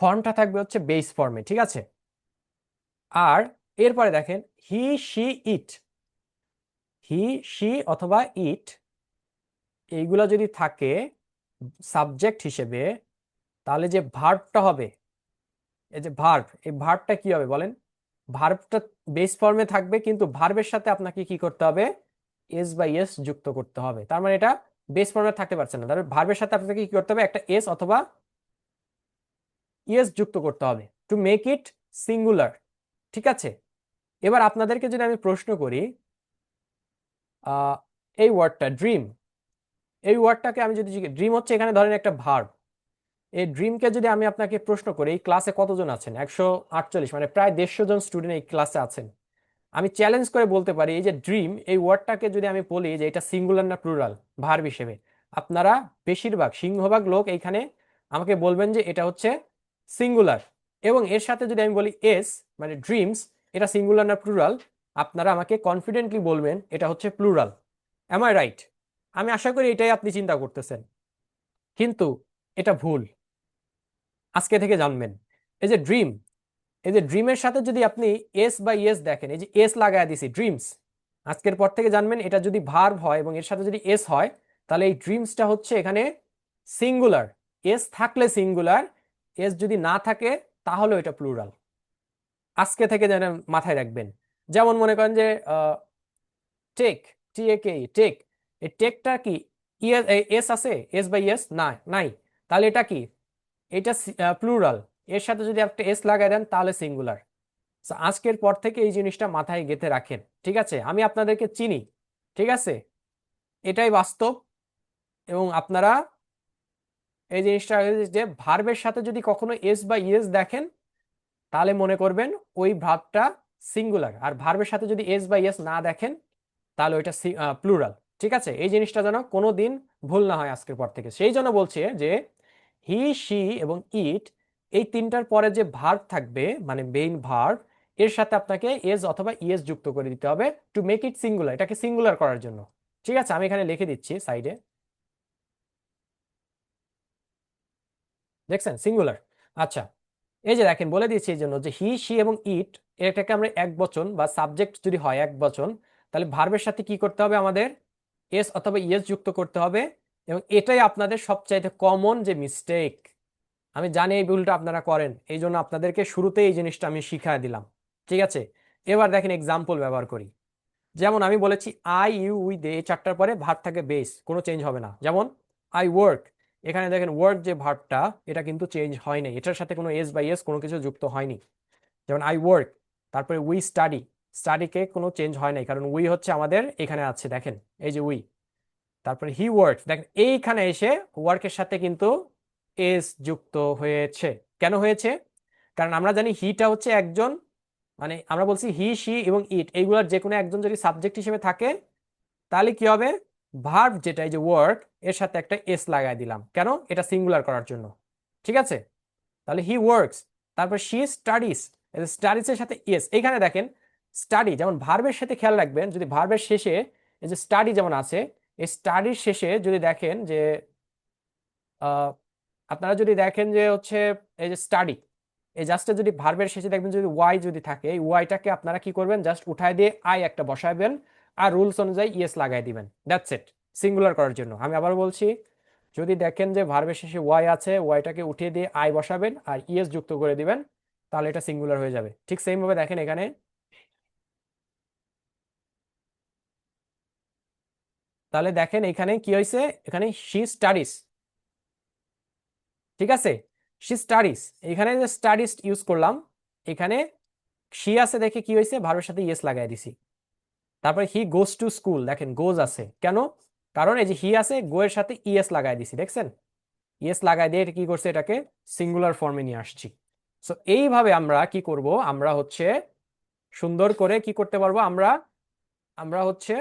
ফর্মটা থাকবে হচ্ছে বেস ফর্মে। ঠিক আছে, আর এরপরে দেখেন হি, শি, ইট, হি, শি অথবা ইট, এইগুলা যদি থাকে সাবজেক্ট হিসেবে, তাহলে যে ভার্বটা হবে, এই যে ভার্ব, এই ভার্বটা কি হবে বলেন? ভার্বটা বেস ফর্মে থাকবে, কিন্তু ভার্বের সাথে আপনাকে কি করতে হবে? এস বা এস যুক্ত করতে হবে। তার মানে এটা বেস ফর্মে থাকতে পারছে না, তাহলে ভার্বের সাথে আপনাকে কি করতে হবে? একটা এস অথবা ইএস যুক্ত করতে হবে টু মেক ইট সিঙ্গুলার। ঠিক আছে, এবার আপনাদেরকে যদি আমি প্রশ্ন করি, এই ওয়ার্ডটা ড্রিম, এই ওয়ার্ডটাকে আমি যদি ড্রিম হচ্ছে এখানে ধরেন একটা ভার্ব, এই ড্রিমকে যদি আমি আপনাকে প্রশ্ন করি, এই ক্লাসে কতজন আছেন? 148, মানে প্রায় 150 জন স্টুডেন্ট এই ক্লাসে আছেন। আমি চ্যালেঞ্জ করে বলতে পারি, এই যে ড্রিম, এই ওয়ার্ডটাকে যদি আমি বলি যে এটা সিঙ্গুলার না প্লুরাল ভার্ব হিসেবে, আপনারা বেশিরভাগ সিংহভাগ লোক এইখানে আমাকে বলবেন যে এটা হচ্ছে সিঙ্গুলার। এবং এর সাথে যদি আমি বলি এস, মানে ড্রিমস, এটা সিঙ্গুলার না প্লুরাল, আপনারা আমাকে কনফিডেন্টলি বলবেন এটা হচ্ছে প্লুরাল। Am I right? আমি আশা করি এটাই আপনি চিন্তা করতেছেন, কিন্তু এটা ভুল। আজকে থেকে জানবেন, এই যে ড্রিম, এই যে ড্রিমের সাথে যদি আপনি এস বা ইয়েস দেখেন, এই যে এস লাগায় দিছি ড্রিমস, আজকের পর থেকে জানবেন এটা যদি ভার্ব হয় এবং এর সাথে যদি এস হয়, তাহলে এই ড্রিমসটা হচ্ছে এখানে সিঙ্গুলার। এস থাকলে সিঙ্গুলার, এস যদি না থাকে তাহলে এটা প্লুরাল। আজকে থেকে যেন মাথায় রাখবেন। যেমন মনে করেন যে টেক, টিএকে, টেক, এই টেকটা কি এস আছে? এস বাই এস না, নাই, তাহলে এটা কি? এটা প্লুরাল। এর সাথে যদি একটা এস লাগাই দেন তাহলে সিঙ্গুলার। আজকের পর থেকে এই জিনিসটা মাথায় গেঁথে রাখেন। ঠিক আছে, আমি আপনাদেরকে চিনি, ঠিক আছে, এটাই বাস্তব। এবং আপনারা এই জিনিসটা, যে ভার্বের সাথে যদি কখনো এস বা ইএস দেখেন, তাহলে মনে করবেন ওই ভার্বটা সিঙ্গুলার, আর ভার্বের সাথে যদি এস বা ইএস না দেখেন তাহলে ওইটা প্লুরাল। ঠিক আছে, এই জিনিসটা যেন কোনো দিন ভুল না হয় আজকের পর থেকে। সেই জন্য বলছে যে হি, শি এবং ইট, এই তিনটার পরে যে ভার্ব থাকবে, মানে মেইন ভার্ব, এর সাথে আপনাকে এস অথবা ইএস যুক্ত করে দিতে হবে টু মেক ইট সিঙ্গুলার, এটাকে সিঙ্গুলার করার জন্য। ঠিক আছে, আমি এখানে লিখে দিচ্ছি সাইডে, দেখছেন সিঙ্গুলার। আচ্ছা, এই যে দেখেন বলে দিয়েছি এই জন্য যে হি, শি এবং ইট, এটাকে আমরা এক বচন বা সাবজেক্ট যদি হয় এক বচন, তাহলে ভার্বের সাথে কি করতে হবে? আমাদের এস অথবা ইএস যুক্ত করতে হবে। এবং এটাই আপনাদের সবচাইতে কমন যে মিস্টেক। আমি জানি এই ভুলটা আপনারা করেন, এই জন্য আপনাদেরকে শুরুতেই এই জিনিসটা আমি শিখাই দিলাম। ঠিক আছে, এবার দেখেন এক্সাম্পল ব্যবহার করি। যেমন আমি বলেছি আই ইউ উই দে, এই চারটার পরে ভার্ব থাকে বেস, কোনো চেঞ্জ হবে না। যেমন আই ওয়ার্ক, এখানে দেখেন ওয়ার্ক যে ভার্বটা এটা কিন্তু চেঞ্জ হয়নি, এটার সাথে কোনো এস বা এস কোনো কিছু যুক্ত হয়নি। যেমন আই ওয়ার্ক, তারপরে উই স্টাডি, স্টাডিকে কোনো চেঞ্জ হয় নাই কারণ উই হচ্ছে আমাদের এখানে আছে, দেখেন এই যে উই। তারপরে হি ওয়ার্ক, দেখেন এইখানে এসে ওয়ার্কের সাথে কিন্তু এস যুক্ত হয়েছে। কেন হয়েছে? কারণ আমরা জানি হিটা হচ্ছে একজন, মানে আমরা বলছি হি শি এবং ইট, এইগুলোর যে কোনো একজন যদি সাবজেক্ট হিসেবে থাকে তাহলে কি হবে, ভার্ব যেটা এই যে ওয়ার্ক এর সাথে একটা এস লাগাই দিলাম, কেন? এটা সিঙ্গুলার করার জন্য। ঠিক আছে, তাহলে হি ওয়ার্কস। তারপর শি স্টাডিজ, স্টাডিজ এর সাথে এস, এখানে দেখেন স্টাডি যেমন ভার্বের সাথে খেয়াল রাখবেন, যদি ভার্বের শেষে এই যে স্টাডি যেমন আছে, এই স্টাডির শেষে যদি দেখেন যে আহ, আপনারা যদি দেখেন যে হচ্ছে এই যে স্টাডি, এই জাস্টে যদি ভার্বের শেষে দেখবেন যদি ওয়াই যদি থাকে, এই ওয়াইটাকে আপনারা কি করবেন, জাস্ট উঠায় দিয়ে আই একটা বসাবেন আর রুলস অনুযায়ী ইয়েস লাগাই দিবেন, দ্যাটস ইট, সিঙ্গুলার করার জন্য। আমি আবার বলছি, যদি দেখেন যে ভার্বের শেষে ওয়াই আছে, ওয়াইটাকে উঠিয়ে দিয়ে আই বসাবেন আর ইয়েস যুক্ত করে দিবেন, তাহলে এটা সিঙ্গুলার হয়ে যাবে। ঠিক সেম ভাবে দেখেন এখানে, তাহলে দেখেন এখানে কি হয়েছে, এখানে শি স্টাডিজ, ঠিক আছে, শি স্টাডিজ, এখানে যে স্টাডিজ ইউজ করলাম, এখানে শি আছে দেখে কি হয়েছে, ভার্বের সাথে ইয়েস লাগাই দিছি। তারপরে হি গোজ টু স্কুল, দেখেন গোজ আছে কেন, কারণ এই যে হি আছে, গো এর সাথে ইএস লাগাই দিছি, দেখছেন? ইএস লাগাই দিয়ে এটা কি করছে, এটাকে সিঙ্গুলার ফর্মে নিয়ে আসছি। সো এইভাবে আমরা কি করব, আমরা হচ্ছে সুন্দর করে কি করতে পারবো, আমরা আমরা হচ্ছে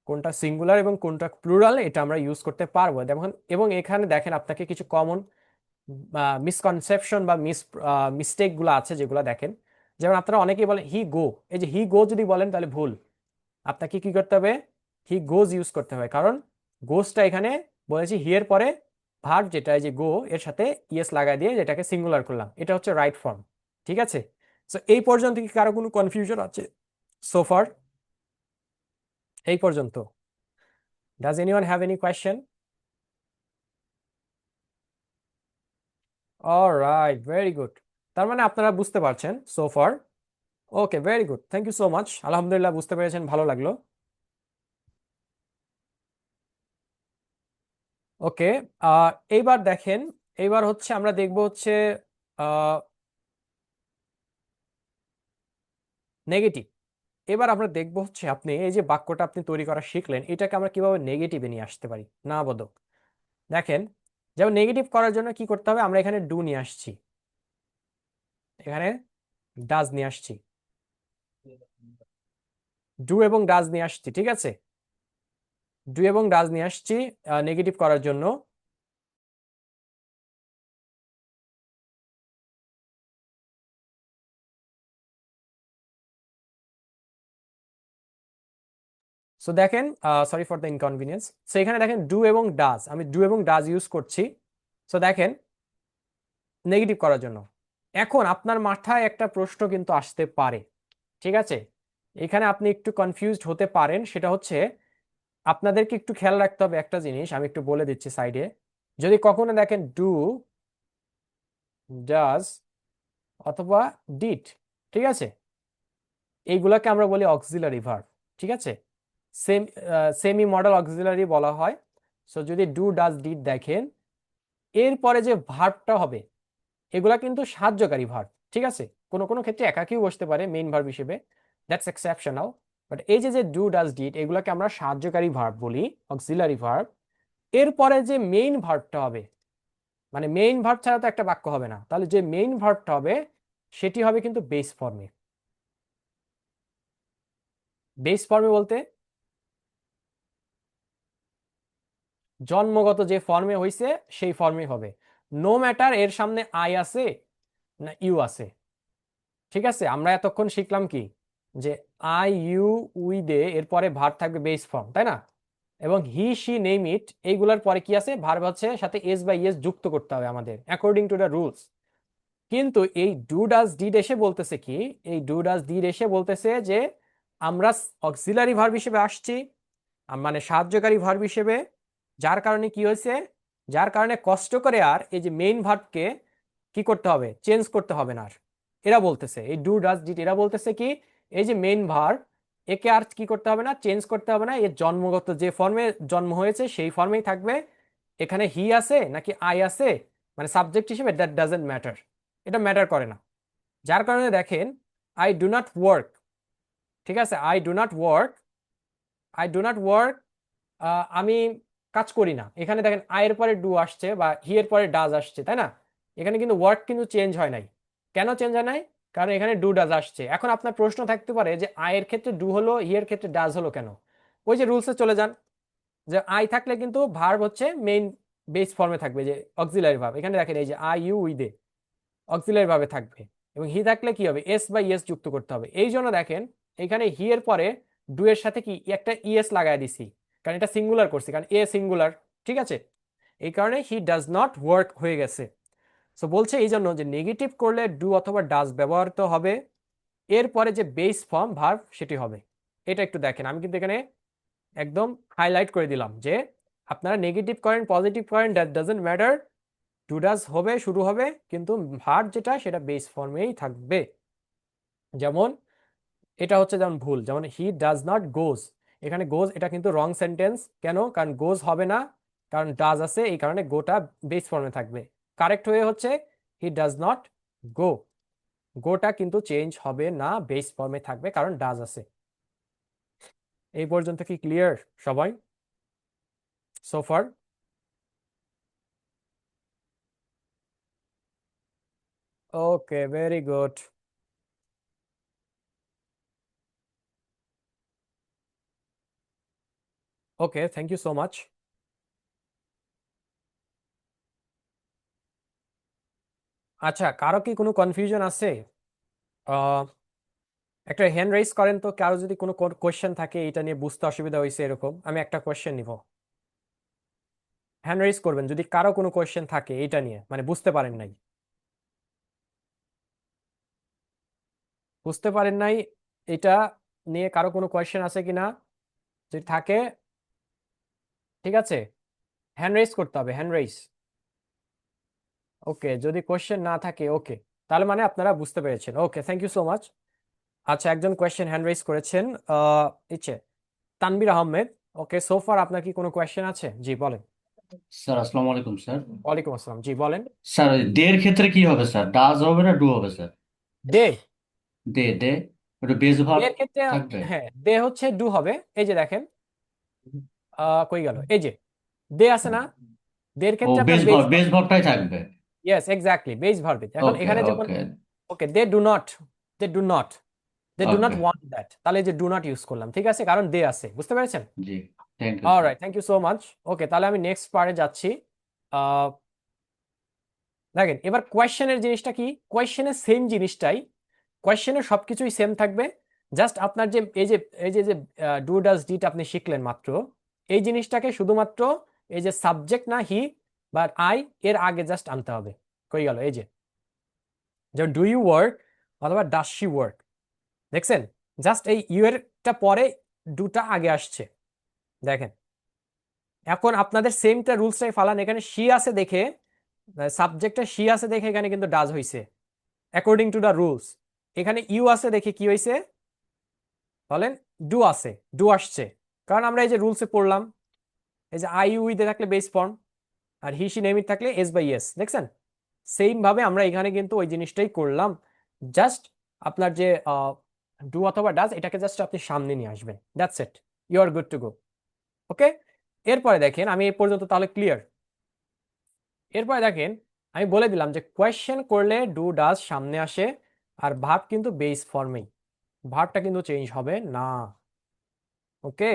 কোনটা সিঙ্গুলার এবং কোনটা প্লুরাল এটা আমরা ইউজ করতে পারবো। দেখুন, এবং এখানে দেখেন আপনাকে কিছু কমন মিসকনসেপশন বা মিস্টেক গুলো আছে যেগুলো দেখেন। যেমন আপনারা অনেকেই বলেন হি গো, এই যে হি গো যদি বলেন তাহলে ভুল, আপনাকে কি করতে হবে, হি গোজ ইউজ করতে হবে, কারণ গোজটা এখানে বলেছি হি এর পরে ভার্ব যেটা এই যে গো এর সাথে ইয়েস লাগাই দিয়ে যেটাকে সিঙ্গুলার করলাম, এটা হচ্ছে রাইট ফর্ম। ঠিক আছে, সো এই পর্যন্ত কি কারো কোনো কনফিউশন আছে সোফার, এই পর্যন্ত? Does anyone have any question? Alright, very good. তার মানে আপনারা বুঝতে পারছেন so far. Okay, very good, thank you so much, আলহামদুলিল্লাহ বুঝতে পেরেছেন, ভালো লাগলো। ওকে, এইবার দেখেন, এইবার হচ্ছে আমরা দেখব হচ্ছে নেগেটিভ। এবার আমরা দেখব হচ্ছে আপনি এই যে বাক্যটা আপনি তৈরি করা শিখলেন, এটাকে আমরা কিভাবে নেগেটিভে নিয়ে আসতে পারি, না বোধক। দেখেন, যেমন নেগেটিভ করার জন্য কি করতে হবে, আমরা এখানে ডু নিয়ে আসছি, এখানে ডাজ নিয়ে আসছি, ডু এবং ডাজ নিয়ে আসছি, ঠিক আছে, ডু এবং ডাজ নিয়ে আসছি নেগেটিভ করার জন্য। সো দেখেন, sorry for the inconvenience. So এখানে দেখেন ডু এবং ডাজ, আমি ডু এবং ডাজ ইউজ করছি। সো দেখেন নেগেটিভ করার জন্য। এখন আপনার মাথায় একটা প্রশ্ন কিন্তু আসতে পারে, ঠিক আছে, এখানে আপনি একটু কনফিউজড হতে পারেন, সেটা হচ্ছে আপনাদেরকে একটু খেয়াল রাখতে হবে একটা জিনিস, আমি একটু বলে দিচ্ছি সাইডে। যদি কখনো দেখেন ডু, ডাজ অথবা ডিড, ঠিক আছে, এইগুলাকে আমরা বলি অক্সিলারি ভার্ব, ঠিক আছে, সেম সেমি মডেল অক্সিলারি বলা হয়। সো যদি ডু ডাজ ডিড দেখেন, এরপরে যে ভার্বটা হবে এগুলা কিন্তু সাহায্যকারী ভার্ব, ঠিক আছে, কোনো কোনো ক্ষেত্রে একাকিও বসতে পারে মেইন ভার্ব হিসেবে, দ্যাটস এক্সেপশনাল। বাট এই যে যে ডু ডাজ ডিড এগুলাকে আমরা সাহায্যকারী ভার্ব বলি, অক্সিলারি ভার্ব। এরপরে যে মেইন ভার্বটা হবে, মানে মেইন ভার্ব ছাড়া তো একটা বাক্য হবে না, তাহলে যে মেইন ভার্বটা হবে সেটি হবে কিন্তু বেস ফর্মে। বেস ফর্মে বলতে জন্মগত যে ফর্মে হইছে সেই ফর্মে হবে, নো ম্যাটার এর সামনে আই আছে না ইউ আছে। ঠিক আছে, আমরা এতক্ষণ শিখলাম কি, যে আই ইউ উই দে এরপরে ভার্ব থাকবে বেস ফর্ম, তাই না, এবং হি শি নেম ইট এইগুলার পরে কি আছে, ভার্ব হচ্ছে সাথে এস বা ইএস যুক্ত করতে হবে আমাদের অ্যাকর্ডিং টু দ্য রুলস। কিন্তু এই ডু ডাজ ডিড এসে বলতেছে কি, এই ডু ডাজ ডিড এসে বলতেছে যে আমরা অক্সিলারি ভার্ব হিসেবে আসছি, মানে সাহায্যকারী ভার্ব হিসেবে, যার কারণে কি হয়েছে, যার কারণে কষ্ট করে আর এই যে মেইন ভার্বকে কি করতে হবে, চেঞ্জ করতে হবে না আর। এরা বলতেছে এই ডু ডাজ ডিড, এরা বলতেছে কি এই যে মেইন ভার, একে আর কি করতে হবে না, চেঞ্জ করতে হবে না, এর জন্মগত যে ফর্মে জন্ম হয়েছে সেই ফর্মেই থাকবে। এখানে হি আছে নাকি আই আছে মানে সাবজেক্ট হিসেবে, দ্যাট ডাজেন্ট ম্যাটার, এটা ম্যাটার করে না। যার কারণে দেখেন আই ডু নট ওয়ার্ক, ঠিক আছে, আই ডু নট ওয়ার্ক, আমি কাজ করি না। এখানে দেখেন আয়ের পরে ডু আসছে বা হি এর পরে ডাজ আসছে, তাই না? এখানে কিন্তু ওয়ার্ক কিন্তু চেঞ্জ হয় নাই। কেন চেঞ্জ হয় নাই? কারণ এখানে ডু ডাজ আসছে। এখন আপনার প্রশ্ন থাকতে পারে যে আয়ের ক্ষেত্রে ডু হলো, হি এর ক্ষেত্রে ডাজ হলো কেন? ওই যে রুলসে চলে যান, যে আই থাকলে কিন্তু ভার্ব হচ্ছে মেইন বেস ফর্মে থাকবে, যে অক্সিলারি ভার্ব। এখানে দেখেন এই যে I you we they auxiliary ভাবে থাকবে, এবং হি থাকলে কি হবে, এস বা ইএস যুক্ত করতে হবে। এই জন্য দেখেন এখানে হি এর পরে ডু এর সাথে কি একটা ইএস লাগাই দিছি, কারণ এটা সিঙ্গুলার করছি, কারণ এ সিঙ্গুলার, ঠিক আছে? এই কারণে হি ডাজ নট ওয়ার্ক হয়ে গেছে। সো বলছে এই জন্য যে নেগেটিভ করলে ডু অথবা ডাজ ব্যবহৃত হবে, এরপরে যে বেস ফর্ম ভার্ব সেটি হবে। এটা একটু দেখেন, আমি কিন্তু এখানে একদম হাইলাইট করে দিলাম যে আপনারা নেগেটিভ করেন পজিটিভ করেন that doesn't matter, do does হবে শুরু হবে, কিন্তু ভার্ব যেটা সেটা বেস ফর্মেই থাকবে। যেমন এটা হচ্ছে যেমন ভুল, যেমন হি ডাজ নট গোজ, এখানে গোজ এটা কিন্তু রং সেন্টেন্স। কেন? কারণ গোজ হবে না, কারণ ডাজ আছে, এই কারণে গোটা বেস ফর্মে থাকবে। কারেক্ট হয়ে হচ্ছে হি ডাজ নট গো, গোটা কিন্তু চেঞ্জ হবে না, বেস ফর্মে থাকবে কারণ ডাজ আছে। এই পর্যন্ত কি ক্লিয়ার সবাই so far? Okay, very good. Okay, thank you so much. আচ্ছা, কারো কি কোনো কনফিউশন আছে? আহ একটা হ্যান্ড রাইজ করেন তো, কারো যদি কোনো কোয়েশ্চেন থাকে এটা নিয়ে বুঝতে অসুবিধা হয়েছে এরকম, আমি একটা কোয়েশ্চেন নিব। হ্যান্ড রাইজ করবেন যদি কারো কোনো কোয়েশ্চেন থাকে এটা নিয়ে, মানে বুঝতে পারেন নাই, বুঝতে পারেন নাই এটা নিয়ে কারো কোনো কোয়েশ্চেন আছে কিনা, যদি থাকে, ঠিক আছে, হ্যান্ড রাইজ করতে হবে, হ্যান্ড রাইজ। ওকে, যদি কোয়েশ্চেন না থাকে, ওকে, তাহলে মানে আপনারা বুঝতে পেরেছেন। ওকে, থ্যাংক ইউ সো মাচ। আচ্ছা, একজন কোয়েশ্চেন হ্যান্ড রাইজ করেছেন, ইচ্ছে তানবির আহমেদ। ওকে, সোফার আপনার কি কোনো কোয়েশ্চেন আছে? জি বলেন। স্যার আসসালামু আলাইকুম স্যার। ওয়ালাইকুম আসসালাম, জি বলেন। স্যার ওই ডে এর ক্ষেত্রে কি হবে স্যার, ডাজ হবে না ডু হবে স্যার? দে, ডে ডে ওটা বেস দে ভার্ব এর ক্ষেত্রে, থাকবে? হ্যাঁ দে হচ্ছে ডু হবে। এই যে দেখেন, কই গেল, এই যে দে আছে না, দের ও ক্ষেত্রে আপনার base base verb, verb. Base ভার্বটাই থাকবে। Yes exactly, base verb. এখন ওকে এখানে যেমন, okay okay they do not, they do not, they do not okay. Want that, তাহলে এই যে ডু নট ইউজ করলাম, ঠিক আছে, কারণ দে আছে, বুঝতে পেরেছেন? জি, thank you sir. Alright, thank you so much. Okay, তাহলে আমি নেক্সট পার্টে যাচ্ছি। আহ, দেখেন এবার কোয়েশ্চেনের জিনিসটা কি, কোয়েশ্চেনের সেম জিনিসটাই, কোয়েশ্চেনের সবকিছুই সেম থাকবে। জাস্ট আপনার যে এই যে ডু ডাজ ডিট আপনি শিখলেন মাত্র, এই জিনিসটাকে শুধুমাত্র এই যে সাবজেক্ট না হি বা আই এর আগে জাস্ট আনতে হবে। কই গেল, এই যে যেমন ডু ইউ ওয়ার্ক অথবা ডাস শি ওয়ার্ক, দেখছেন? জাস্ট এই ইউ এরটা পরে ডুটা আগে আসছে। দেখেন এখন আপনাদের সেমটা রুলসটাই ফালান, এখানে শি আছে দেখে, সাবজেক্টটা শি আছে দেখে এখানে কিন্তু ডাজ হইছে অ্যাকর্ডিং টু দ্য রুলস। এখানে ইউ আছে দেখে কি হয়েছে বলেন, ডু আছে, ডু আসছে, কারণ আমরা এই যে রুলসে পড়লাম, এই যে আই ইউ উইথ থাকলে বেস ফর্ম, আর হি সি নেমিত থাকলে এস বাই এস, দেখছেন? সেম ভাবে আমরা এখানে কিন্তু ওই জিনিসটাই করলাম। জাস্ট আপনার যে ডু অথবা ডাজ এটাকে জাস্ট আপনি সামনে নিয়ে আসবেন, that's it, you are good to go. Okay, এরপরে দেখেন, আমি এই পর্যন্ত তাহলে ক্লিয়ার। এরপরে দেখেন, আমি বলে দিলাম যে কোয়েশ্চেন করলে ডু ডাজ সামনে আসে, আর ভার্ব কিন্তু বেস ফর্মেই, ভার্বটা কিন্তু চেঞ্জ হবে না। ওকে,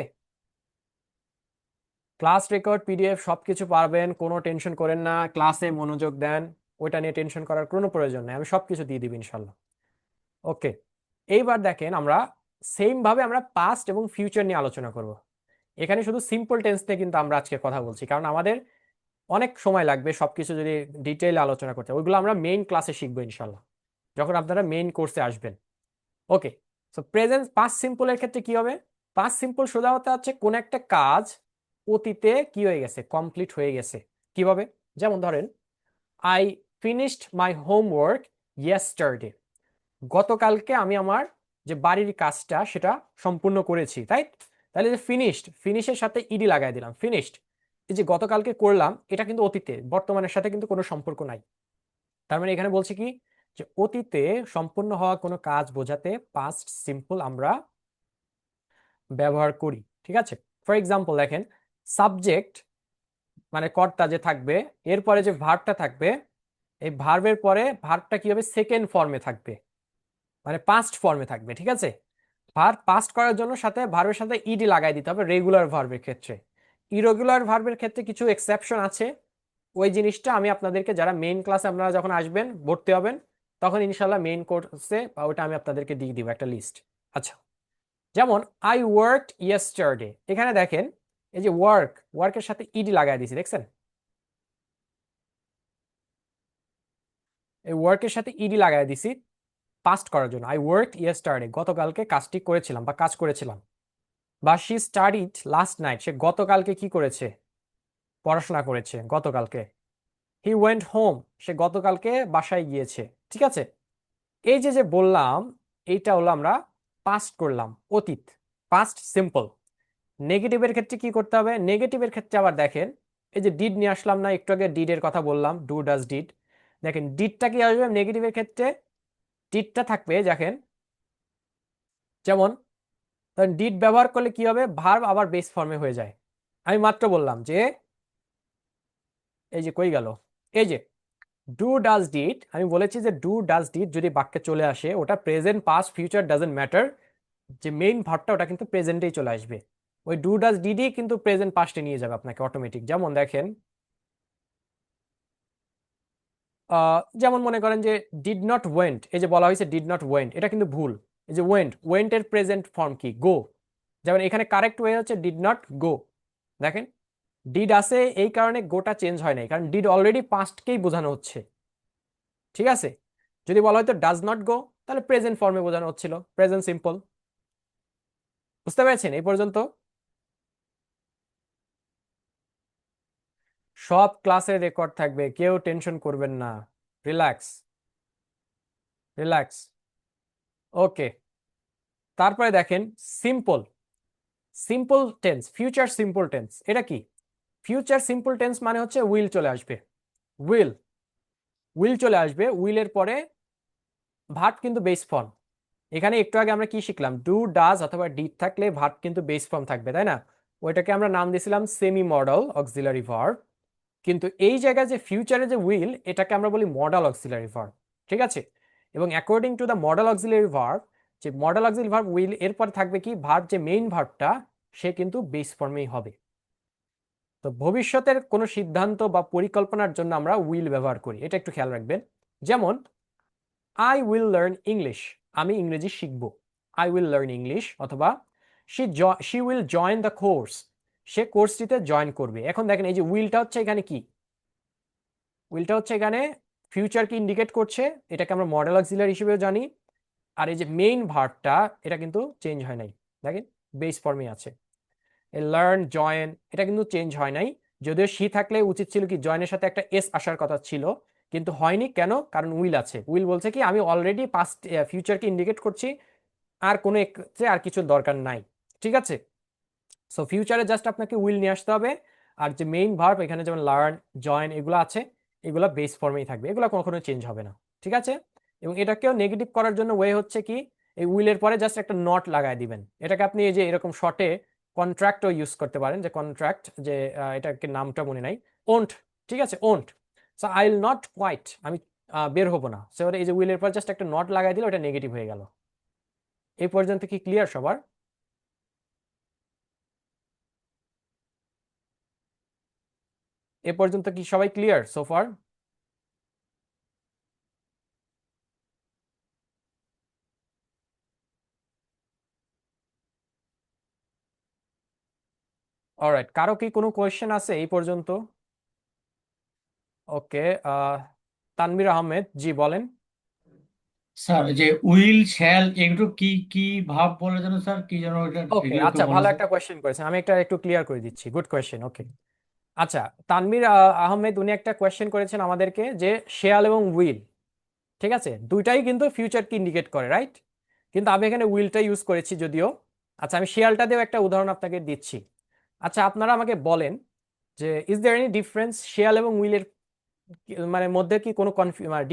ক্লাস রেকর্ড পিডিএফ সবকিছু পারবেন, কোনো টেনশন করেন না, ক্লাসে মনোযোগ দেন, ওইটা নিয়ে টেনশন করার কোনো প্রয়োজন নেই, আমি সবকিছু দিয়ে দিব ইনশাল্লাহ। ওকে, এইবার দেখেন আমরা সেম ভাবে আমরা পাস্ট এবং ফিউচার নিয়ে আলোচনা করব। এখানে শুধু সিম্পল টেন্স নিয়ে কিন্তু আমরা আজকে কথা বলছি, কারণ আমাদের অনেক সময় লাগবে সবকিছু যদি ডিটেইলে আলোচনা করতে, ওইগুলো আমরা মেইন ক্লাসে শিখবো ইনশাল্লাহ, যখন আপনারা মেইন কোর্সে আসবেন। ওকে, সো প্রেজেন্ট পাস্ট সিম্পলের ক্ষেত্রে কি হবে? পাস্ট সিম্পল সোজা হতে হচ্ছে কোন একটা কাজ অতীতে কি হয়ে গেছে, কমপ্লিট হয়ে গেছে। কিভাবে? যেমন ধরেন I finished my homework yesterday, গতকালকে আমি আমার যে বাড়ির কাজটা সেটা সম্পূর্ণ করেছি, তাই? তাহলে যে ফিনিশড, ফিনিশের সাথে ইডি লাগাই দিলাম, ফিনিশড। এই যে গতকালকে করলাম, এটা কিন্তু অতীতে, বর্তমানের সাথে কিন্তু কোনো সম্পর্ক নাই। তার মানে এখানে বলছে কি, যে অতীতে সম্পূর্ণ হওয়া কোনো কাজ বোঝাতে পাস্ট সিম্পল আমরা ব্যবহার করি। ঠিক আছে, ফর এক্সাম্পল দেখেন, সাবজেক্ট মানে কর্তা যে থাকবে, এরপরে যে ভার্বটা থাকবে, এই ভার্বের পরে ভার্বটা কি হবে, সেকেন্ড ফর্মে থাকবে, মানে পাস্ট ফর্মে থাকবে। ঠিক আছে, ভার্ব পাস্ট করার জন্য সাথে ভার্বের সাথে ইডি লাগাই দিতে হবে রেগুলার ভার্বের ক্ষেত্রে। ইরেগুলার ভার্বের ক্ষেত্রে কিছু এক্সেপশন আছে, ওই জিনিসটা আমি আপনাদেরকে, যারা মেইন ক্লাসে আপনারা যখন আসবেন ভর্তি হবেন, তখন ইনশাল্লাহ মেইন কোর্সে বা ওটা আমি আপনাদেরকে দিয়ে দিব একটা লিস্ট। আচ্ছা, যেমন আই ওয়ার্কড ইয়েস্টারডে, এখানে দেখেন এই যে ওয়ার্কের সাথে ইডি লাগাই দিয়েছি, দেখছেন? এই ওয়ার্কের সাথে ইডি লাগাই দিছি পাস্ট করার জন্য। আই ওয়ার্কড ইয়েস্টারডে, গতকালকে কাজটি করেছিলাম বা কাজ করেছিলাম। বা শি স্টাডিড লাস্ট নাইট, সে গতকালকে কি করেছে, পড়াশোনা করেছে গতকালকে। হি ওয়েন্ট হোম, সে গতকালকে বাসায় গিয়েছে। ঠিক আছে, এই যে যে বললাম, এইটা হলো আমরা পাস্ট করলাম, অতীত, পাস্ট সিম্পল। নেগেটিভের ক্ষেত্রে কি করতে হবে, নেগেটিভের ক্ষেত্রে আবার দেখেন, এই যে ডিড নিয়ে আসলাম না, একটু আগে ডিডের কথা বললাম, ডু ডাজ ডিড। দেখেন ডিডটা কি আসবে নেগেটিভের ক্ষেত্রে, ডিডটা থাকবে দেখেন, যেমন ডিড ব্যবহার করলে কি হবে, ভার্ব আবার বেস ফর্মে হয়ে যায়। আমি মাত্র বললাম যে, এই যে কই গেল, এই যে ডু ডাজ ডিড, আমি বলেছি যে ডু ডাজ ডিড যদি বাক্যে চলে আসে, ওটা present past future doesn't matter, যে মেইন ভার্বটা ওটা কিন্তু প্রেজেন্টেই চলে আসবে। ওই ডু ডাজ ডিডই কিন্তু প্রেজেন্ট পাস্টে নিয়ে যাবে আপনাকে অটোমেটিক। যেমন দেখেন, যেমন মনে করেন যে ডিড নট ওয়েন্ট, এই যে বলা হয়েছে ডিড নট ওয়েন্ট, এটা কিন্তু ভুল। এই যে ওয়েন্টের প্রেজেন্ট ফর্ম কি, গো। যেমন এখানে কারেক্ট ওয়ে হচ্ছে ডিড নট গো। দেখেন ডিড আছে, এই কারণে গোটা চেঞ্জ হয় নাই, কারণ ডিড অলরেডি পাস্টকেই বোঝানো হচ্ছে। ঠিক আছে, যদি বলা হয়তো ডাজ নট গো, তাহলে প্রেজেন্ট ফর্মে বোঝানো হচ্ছিল, প্রেজেন্ট সিম্পল। বুঝতে পেরেছেন এই পর্যন্ত? সব ক্লাসের রেকর্ড থাকবে, কেউ টেনশন করবেন না, রিল্যাক্স, রিল্যাক্স। ওকে, তারপরে দেখেন simple, simple tense, future simple tense, এটা কি? ফিউচার সিম্পল টেন্স মানে হচ্ছে উইল চলে আসবে, উইল, উইল চলে আসবে, উইলের পরে ভার্ব কিন্তু বেস ফর্ম। এখানে একটু আগে আমরা কি শিখলাম, ডু ডাজ অথবা ডিড থাকলে ভার্ব কিন্তু বেস ফর্ম থাকবে, তাই না? ওইটাকে আমরা নাম দিয়েছিলাম সেমি মডাল অক্সিলারি ভার্ব। কিন্তু এই জায়গায় যে ফিউচারে যে উইল, এটাকে আমরা বলি মডাল অক্সিলারি ভার্ব। ঠিক আছে, এবং according to the modal auxiliary verb, যে মডাল অক্সিলারি ভার্ব উইল, এরপর থাকবে কি, ভার্ব যে মেইন ভার্বটা সে কিন্তু বেস ফর্মেই হবে। তো ভবিষ্যতের কোনো সিদ্ধান্ত বা পরিকল্পনার জন্য আমরা উইল ব্যবহার করি, এটা একটু খেয়াল রাখবেন। যেমন আই উইল লার্ন ইংলিশ, আমি ইংরেজি শিখব, আই উইল লার্ন ইংলিশ। অথবা she will join the course, সে কোর্সটিতে জয়েন করবে। এখন দেখেন এই যে উইলটা হচ্ছে এখানে কি, উইলটা হচ্ছে এখানে ফিউচারকে ইন্ডিকেট করছে, এটাকে আমরা মডেল অক্সিলারি হিসেবেও জানি। আর এই যে মেইন ভার্বটা, এটা কিন্তু চেঞ্জ হয় নাই, দেখেন বেস ফর্মে আছে। এই লার্ন জয়েন, এটা কিন্তু চেঞ্জ হয় নাই, যদিও শি থাকলে উচিত ছিল কি জয়েনের সাথে একটা এস আসার কথা ছিল, কিন্তু হয়নি কেন, কারণ উইল আছে। উইল বলছে কি আমি অলরেডি পাস্ট ফিউচারকে ইন্ডিকেট করছি, আর কোনো আর কিছু দরকার নাই। ঠিক আছে, সো ফিউচারে জাস্ট আপনাকে উইল নিয়ে আসতে হবে। আর যে মেইন ভার্ব এখানে যেমন লার্ন, জয়েন এগুলো আছে, এগুলো বেস ফর্মেই থাকবে, এগুলো কখনো চেঞ্জ হবে না। ঠিক আছে, এবং এটাকেও নেগেটিভ করার জন্য ওয়ে হচ্ছে কি, এই উইলের পরে জাস্ট একটা নট লাগাই দিবেন। এটাকে আপনি এই যে এরকম শর্টে কন্ট্রাক্টও ইউজ করতে পারেন, যে কন্ট্রাক্ট, যে এটাকে নামটা মনে নাই, ওন্ট। ঠিক আছে, won't. So I will not quit, আমি বের হবো না। সো এই যে উইলের পর জাস্ট একটা নট লাগাই দিলে ওটা নেগেটিভ হয়ে গেল। এই পর্যন্ত কি ক্লিয়ার সবার? এ পর্যন্ত কি সবাই ক্লিয়ার সো ফার? অলরাইট, কারো কি কোনো কোয়েশ্চেন আছে এই পর্যন্ত? ওকে, তানভীর আহমেদ, জি বলেন। স্যার যে উইল শ্যাল এগুলো কি কি ভাব বলে যেন স্যার, কি যেন এটা, ওকে, এগুলো একটু আচ্ছা, বলেন ভালো স্যার। একটা কোয়েশ্চেন করেছেন, আমি একটা একটু ক্লিয়ার করে দিচ্ছি, গুড কোয়েশ্চেন। ওকে, আচ্ছা, তানভীর আহমেদ উনি একটা কোয়েশ্চেন করেছেন আমাদেরকে, যে শেয়াল এবং উইল, ঠিক আছে, দুইটাই কিন্তু ফিউচারকে ইন্ডিকেট করে, রাইট? কিন্তু আমি এখানে উইলটা ইউজ করেছি যদিও। আচ্ছা, আমি শিয়ালটা দিয়েও একটা উদাহরণ আপনাকে দিচ্ছি। আচ্ছা, আপনারা আমাকে বলেন যে ইজ দেয়ার এনি ডিফারেন্স শিয়াল এবং উইলের মানে মধ্যে কি কোনো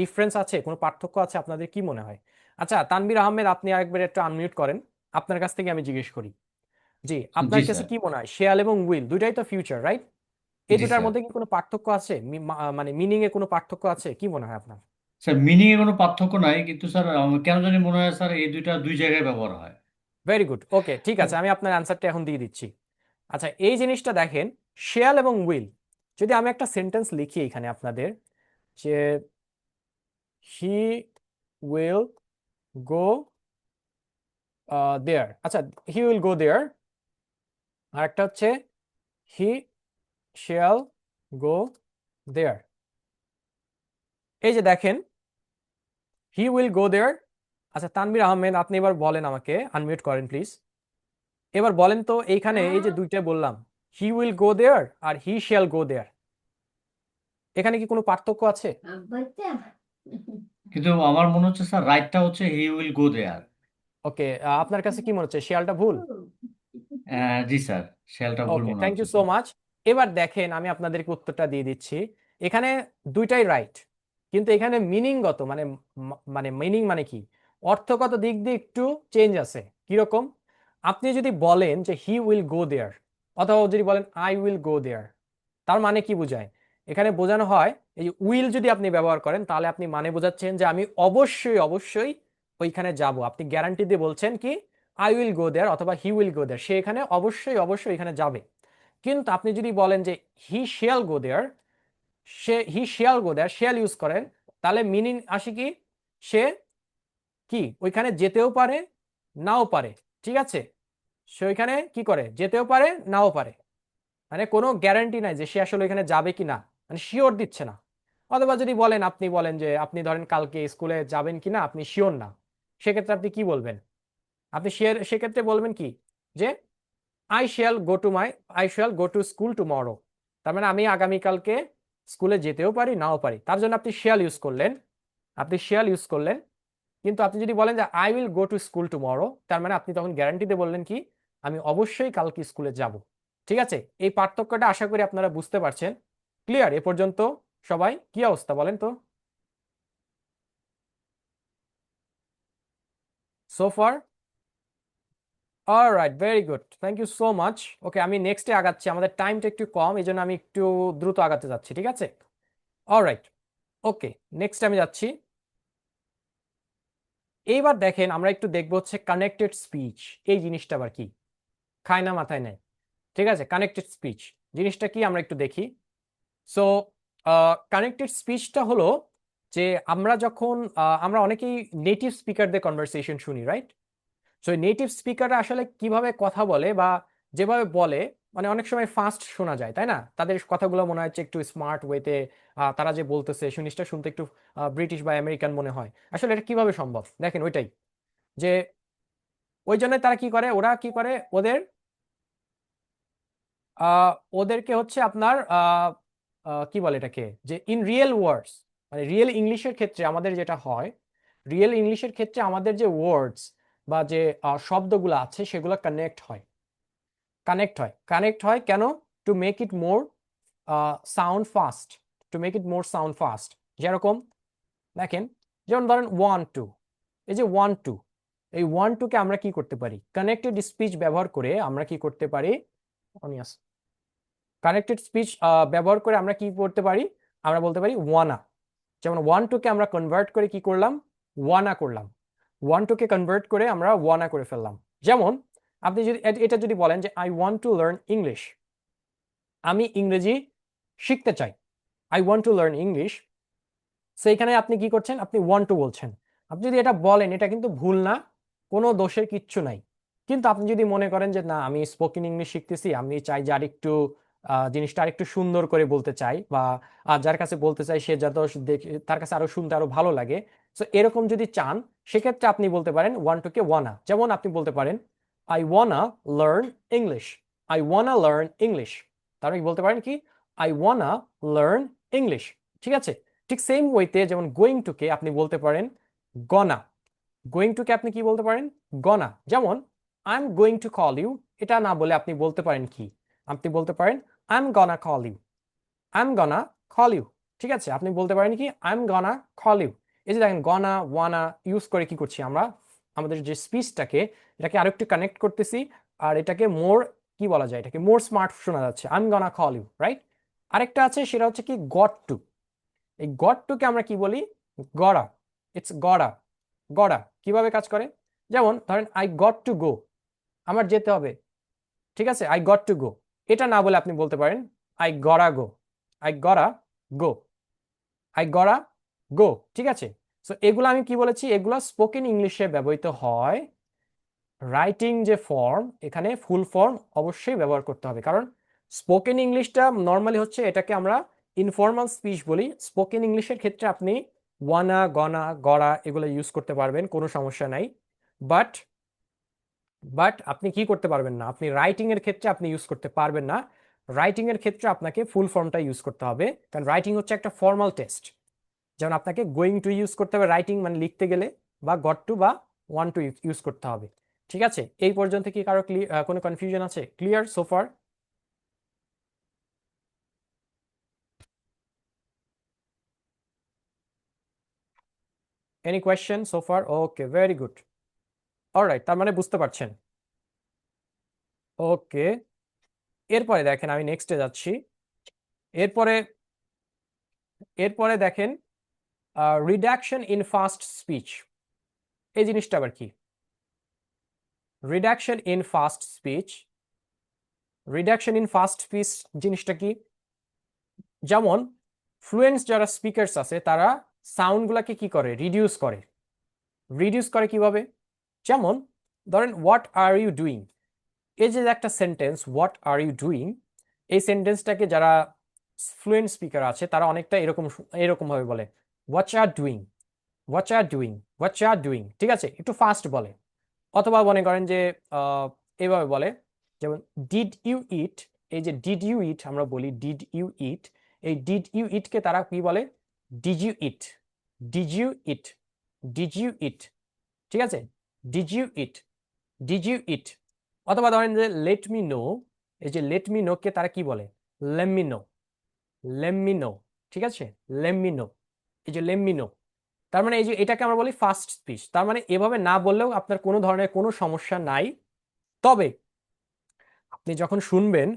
ডিফারেন্স আছে, কোনো পার্থক্য আছে, আপনাদের কি মনে হয়? আচ্ছা, তানভীর আহমেদ, আপনি আরেকবার একটু আনমিউট করেন, আপনার কাছ থেকে আমি জিজ্ঞেস করি। জি, জি আপনার কাছে স্যার। কি মনে হয় শিয়াল এবং উইল দুইটাই তো ফিউচার, রাইট? এই জি দুটার স্যার। মধ্যে কি কোনো পার্থক্য আছে? মানে মিনিং এ কোনো পার্থক্য আছে, কি মনে হয় আপনার? স্যার মিনিং এর কোনো পার্থক্য নাই, কিন্তু স্যার আমার কেন জানি মনে হয় স্যার এই দুইটা দুই জায়গায় ব্যবহার হয়। ভেরি গুড, ওকে, ঠিক আছে, আমি আপনার অ্যান্সারটা এখন দিয়ে দিচ্ছি। আচ্ছা, এই জিনিসটা দেখেন, শেয়াল এবং উইল, যদি আমি একটা সেন্টেন্স লিখি এখানে আপনাদের, যে হি উইল গো দেয়ার। আচ্ছা, হি উইল গো দেয়ার, আর একটা হচ্ছে হি শ্যাল গো দেয়ার। এই যে দেখেন, হি উইল গো দেয়ার। আচ্ছা, তানভীর আহমেদ, আপনি এবার বলেন, আমাকে আনমিউট করেন প্লিজ। এবার বলেন তো, এইখানে এই যে দুইটা বললাম, he will go there R he shall go দেয়ার, এখানে কি কোনো পার্থক্য আছে? কিন্তু আমার মনে হচ্ছে স্যার রাইটটা হচ্ছে হি উইল গো দেয়ার। ওকে, আপনার কাছে কি মনে হচ্ছে, শিয়ালটা ভুল? জি স্যার, শেলটা ভুল ওকে, মনে থ্যাংক হচ্ছে ইউ সো স্যার। মাচ। এবার দেখেন, আমি আপনাদেরকে উত্তরটা দিয়ে দিচ্ছি। এখানে দুইটাই রাইট, কিন্তু এখানে মিনিংগত মানে মানে মিনিং মানে কি, অর্থগত দিক দিয়ে একটু চেঞ্জ আছে। কিরকম? আপনি যদি বলেন যে হি উইল গো দেয়ার, অথবা যদি বলেন আই উইল গো দেয়ার, তার মানে কি বোঝায়? এখানে বোঝানো হয়, এই উইল যদি আপনি ব্যবহার করেন, তাহলে আপনি মানে বোঝাচ্ছেন যে আমি অবশ্যই অবশ্যই ওইখানে যাব। আপনি গ্যারান্টি দিয়ে বলছেন কি আই উইল গো দেয়ার অথবা হি উইল গো দেয়ার, সে এখানে অবশ্যই অবশ্যই এখানে যাবে। কিন্তু আপনি যদি বলেন যে he shall go there, say he shall go there, shall use করেন, তাহলে মিনিং আসে কি, সে কি ওইখানে যেতেও পারে, নাও পারে। ঠিক আছে, সে ওইখানে কি করে, যেতেও পারে, নাও পারে। মানে কোনো গ্যারান্টি নাই যে সে আসলে এখানে যাবে কি না, মানে শিওর দিচ্ছে না। অথবা যদি বলেন, আপনি বলেন যে আপনি ধরেন কালকে স্কুলে যাবেন কি না আপনি শিওর না, সেক্ষেত্রে আপনি কি বলবেন? আপনি সেক্ষেত্রে বলবেন কি, যে I shall go to my I shall go to school tomorrow. তার মানে আমি আগামীকালকে স্কুলে যেতেও পারি, নাও পারি, তার জন্য আপনি শ্যাল ইউজ করলেন। আপনি শ্যাল ইউজ করলেন। কিন্তু আপনি যদি বলেন যে I will go to school tomorrow, তার মানে আপনি তখন গ্যারান্টিতে বললেন কি আমি অবশ্যই কালকে স্কুলে যাব। ঠিক আছে, এই পার্থক্যটা আশা করি আপনারা বুঝতে পারছেন। ক্লিয়ার এ পর্যন্ত? সবাই কি অবস্থা বলেন তো, so far? Alright, very good, thank you so much. Okay, আমি নেক্সটে আগাচ্ছি, আমাদের টাইমটা একটু কম, এই জন্য আমি একটু দ্রুত আগাতে যাচ্ছি, ঠিক আছে? অলরাইট, ওকে, নেক্সট আমি যাচ্ছি। এইবার দেখেন, আমরা একটু দেখবো হচ্ছে কানেক্টেড স্পিচ। এই জিনিসটা আবার কি, খায় না মাথায় নেয়। ঠিক আছে, কানেক্টেড স্পিচ জিনিসটা কি আমরা একটু দেখি। সো কানেক্টেড স্পিচটা হলো যে আমরা যখন আমরা অনেকেই নেটিভ স্পিকারদের কনভারসেশন শুনি, রাইট? সো নেটিভ স্পিকাররা আসলে কিভাবে কথা বলে বা যেভাবে বলে, মানে অনেক সময় ফাস্ট শোনা যায়, তাই না? তাদের কথাগুলো মনে হচ্ছে একটু স্মার্ট ওয়েতে, তারা যে বলতেছে জিনিসটা শুনতে একটু ব্রিটিশ বা আমেরিকান মনে হয়। আসলে এটা কিভাবে সম্ভব, দেখেন ওইটাই, যে ওই জন্য তারা কি করে, ওরা কি করে, ওদের আহ, ওদেরকে হচ্ছে আপনার কি বলে এটাকে, যে ইন রিয়েল ওয়ার্ডস, মানে রিয়েল ইংলিশের ক্ষেত্রে আমাদের যেটা হয়, রিয়েল ইংলিশের ক্ষেত্রে আমাদের যে ওয়ার্ডস বা যে শব্দগুলো আছে সেগুলো কানেক্ট হয় কেন? To make it more sound fast, to make it more sound fast. যেরকম দেখেন, যেমন ধরেন ওয়ান টু, এই যে ওয়ান টু, এই ওয়ান টুকে আমরা কি করতে পারি, কানেক্টেড স্পিচ ব্যবহার করে আমরা কি করতে পারি, কানেক্টেড স্পিচ ব্যবহার করে আমরা কি করতে পারি, আমরা বলতে পারি ওয়ানা। যেমন ওয়ান টুকে আমরা কনভার্ট করে কি করলাম, ওয়ানা করলাম। ওয়ান টুকে কনভার্ট করে আমরা ওয়ানা করে ফেললাম। যেমন আপনি যদি এটা যদি বলেন যে I want to learn English, আমি ইংরেজি শিখতে চাই, I want to learn English. সেইখানে আপনি কি করছেন, আপনি ওয়ান্ট টু বলছেন। আপনি যদি এটা বলেন, এটা কিন্তু ভুল না, কোনো দোষের কিচ্ছু নাই। কিন্তু আপনি যদি মনে করেন যে না, আমি স্পোকেন ইংলিশ শিখতেছি, আমি চাই যে আরেকটু জিনিসটা আরেকটু সুন্দর করে বলতে চাই, বা যার কাছে বলতে চাই সে যাতে তার কাছে আরো শুনতে আরো ভালো লাগে, তো এরকম যদি চান, সেক্ষেত্রে আপনি বলতে পারেন ওয়ান টু কে ওয়ানা। যেমন আপনি বলতে পারেন I wanna learn English, I wanna learn English. তার মানে বলতে পারেন কি, আই ওয়ানা লার্ন ইংলিশ। ঠিক আছে, ঠিক সেম ওয়েতে যেমন গোয়িং টু কে আপনি বলতে পারেন গনা, গোয়িং টু কে আপনি কি বলতে পারেন? গনা। যেমন I am going to call you, এটা না বলে আপনি বলতে পারেন কি? আপনি বলতে পারেন I am gonna call you, I am gonna call you. ঠিক আছে, আপনি বলতে পারেন কি I am gonna call you. এই যে দেখেন গনা ওয়ানা ইউজ করে কি করছি আমরা, আমাদের যে স্পিচটাকে এটাকে আরেকটু কানেক্ট করতেছি, আর এটাকে মোর কি বলা যায়, এটাকে মোর স্মার্ট শোনা যাচ্ছে, I am gonna call you, right? আরেকটা আছে সেটা হচ্ছে কি গট টু। এই গট টুকে আমরা কি বলি? গড়া। ইটস গড়া। গড়া কিভাবে কাজ করে? যেমন ধরেন আই গট টু গো, আমার যেতে হবে। ঠিক আছে, আই গট টু গো, এটা না বলে আপনি বলতে পারেন আই গড়া গো, আই গড়া গো, আই গড়া গো। ঠিক আছে, সো এগুলো আমি কি বলেছি, এগুলো স্পোকেন ইংলিশে ব্যবহৃত হয়। রাইটিং যে ফর্ম, এখানে ফুল ফর্ম অবশ্যই ব্যবহার করতে হবে, কারণ স্পোকেন ইংলিশটা নর্মালি হচ্ছে এটাকে আমরা ইনফর্মাল স্পিচ বলি। স্পোকেন ইংলিশের ক্ষেত্রে আপনি ওয়ানা গনা গড়া এগুলো ইউজ করতে পারবেন, কোনো সমস্যা নাই। বাট বাট আপনি কি করতে পারবেন না, আপনি রাইটিং এর ক্ষেত্রে আপনি ইউজ করতে পারবেন না। রাইটিং এর ক্ষেত্রে আপনাকে ফুল ফর্মটা ইউজ করতে হবে, কারণ রাইটিং হচ্ছে একটা ফর্মাল টেস্ট। যেমন আপনাকে গোয়িং টু ইউজ করতে হবে রাইটিং মানে লিখতে গেলে, বা গট টু বা ওয়ান টু ইউজ করতে হবে। ঠিক আছে, এই পর্যন্ত কি কারো কোনো কনফিউশন আছে? Clear so far? Any question so far? Okay, very good. Alright, তার মানে বুঝতে পারছেন। ওকে, এরপরে দেখেন আমি নেক্সটে যাচ্ছি। এরপরে এরপরে দেখেন রিডাকশন ইন ফাস্ট স্পিচ। এই জিনিসটা আবার কি? Reduction in fast speech, reduction in fast speech জিনিসটা কি? যেমন ফ্লুয়েন্স যারা স্পিকার্স আছে তারা সাউন্ডগুলোকে কি করে, রিডিউস করে। রিডিউস করে কিভাবে? যেমন ধরেন হোয়াট আর ইউ ডুইং, এই যে একটা sentence what are you doing, এই সেন্টেন্সটাকে যারা ফ্লুয়েন্ট স্পিকার আছে তারা অনেকটা এরকম এরকম ভাবে বলে what are doing, what are doing, what are doing. ঠিক আছে, একটু ফাস্ট বলে। অথবা মনে করেন যে এইভাবে বলে, যেমন ডিড ইউ ইট। এই যে ডিড ইউ ইট আমরা বলি ডিড ইউ ইট, এই ডিড ইউ ইটকে তারা কি বলে? Did you eat, did you eat, did you eat. ঠিক আছে, did you eat, did you eat. অথবা ধরেন যে লেট মি নো, এই যে লেট মি নো কে তারা কি বলে? Lemme know, lemme know. ঠিক আছে, লেম মি নো, এই যে লেম মি নো। তার মানে এই যে এটাকে আমরা বলি ফাস্ট স্পিচ। তার মানে এভাবে না বললেও আপনার কোনো ধরনের কোনো সমস্যা নাই। তবে আপনি যখন শুনবেন,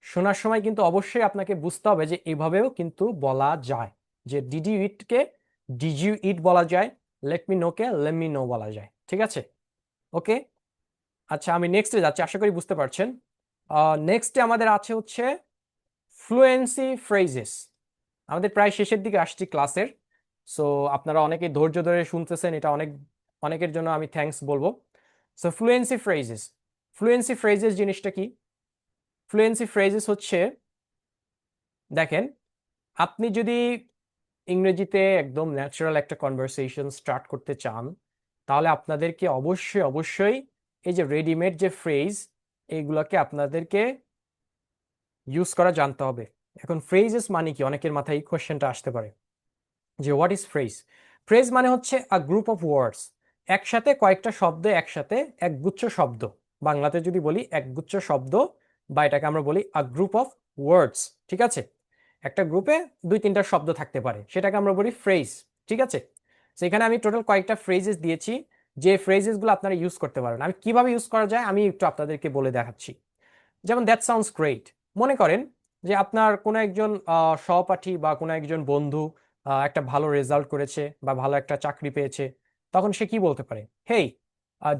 শোনার সময় কিন্তু অবশ্যই আপনাকে বুঝতে হবে যে এভাবেও কিন্তু বলা যায়, যে ডিড ইউ ইট কে ডিড ইউ ইট বলা যায়, লেট মি নো কে লেট মি নো বলা যায়। ঠিক আছে, ওকে। আচ্ছা, আমি নেক্সটে যাচ্ছি, আশা করি বুঝতে পারছেন। নেক্সটে আমাদের আছে হচ্ছে ফ্লুয়েন্সি ফ্রেজেস। আমাদের প্রায় শেষের দিকে আসছি ক্লাসের। সো আপনারা অনেকে ধৈর্য ধরে শুনতেছেন, এটা অনেকের জন্য আমি থ্যাঙ্কস বলবো। So fluency phrases, fluency phrases জিনিসটা কি? ফ্লুয়েন্সি ফ্রেজেস হচ্ছে, দেখেন আপনি যদি ইংরেজিতে একদম ন্যাচারাল একটা কনভারসেশন স্টার্ট করতে চান, তাহলে আপনাদেরকে অবশ্যই অবশ্যই এই যে রেডিমেড যে ফ্রেজ, এইগুলোকে আপনাদেরকে ইউজ করা জানতে হবে। এখন ফ্রেজেস মানে কি, অনেকের মাথায় এই কোয়েশ্চেনটা আসতে পারে যে হোয়াট ইজ ফ্রেজ। ফ্রেজ মানে হচ্ছে আ গ্রুপ অফ ওয়ার্ডস, একসাথে কয়েকটা শব্দ, একসাথে একগুচ্ছ শব্দ। বাংলাতে যদি বলি একগুচ্ছ শব্দ, বা এটাকে আমরা বলি আ গ্রুপ অফ ওয়ার্ডস। ঠিক আছে, একটা গ্রুপে দুই তিনটা শব্দ থাকতে পারে, সেটাকে আমরা বলি ফ্রেজ। ঠিক আছে, সেখানে আমি টোটাল কয়েকটা ফ্রেজেস দিয়েছি, যে ফ্রেজেসগুলো আপনারা ইউজ করতে পারেন। আমি কিভাবে ইউজ করা যায় আমি একটু আপনাদেরকে বলে দেখাচ্ছি। যেমন দ্যাট সাউন্ডস গ্রেট, মনে করেন যে আপনার কোনো একজন সহপাঠী বা কোনো একজন বন্ধু একটা ভালো রেজাল্ট করেছে বা ভালো একটা চাকরি পেয়েছে, তখন সে কি বলতে পারে? Hey,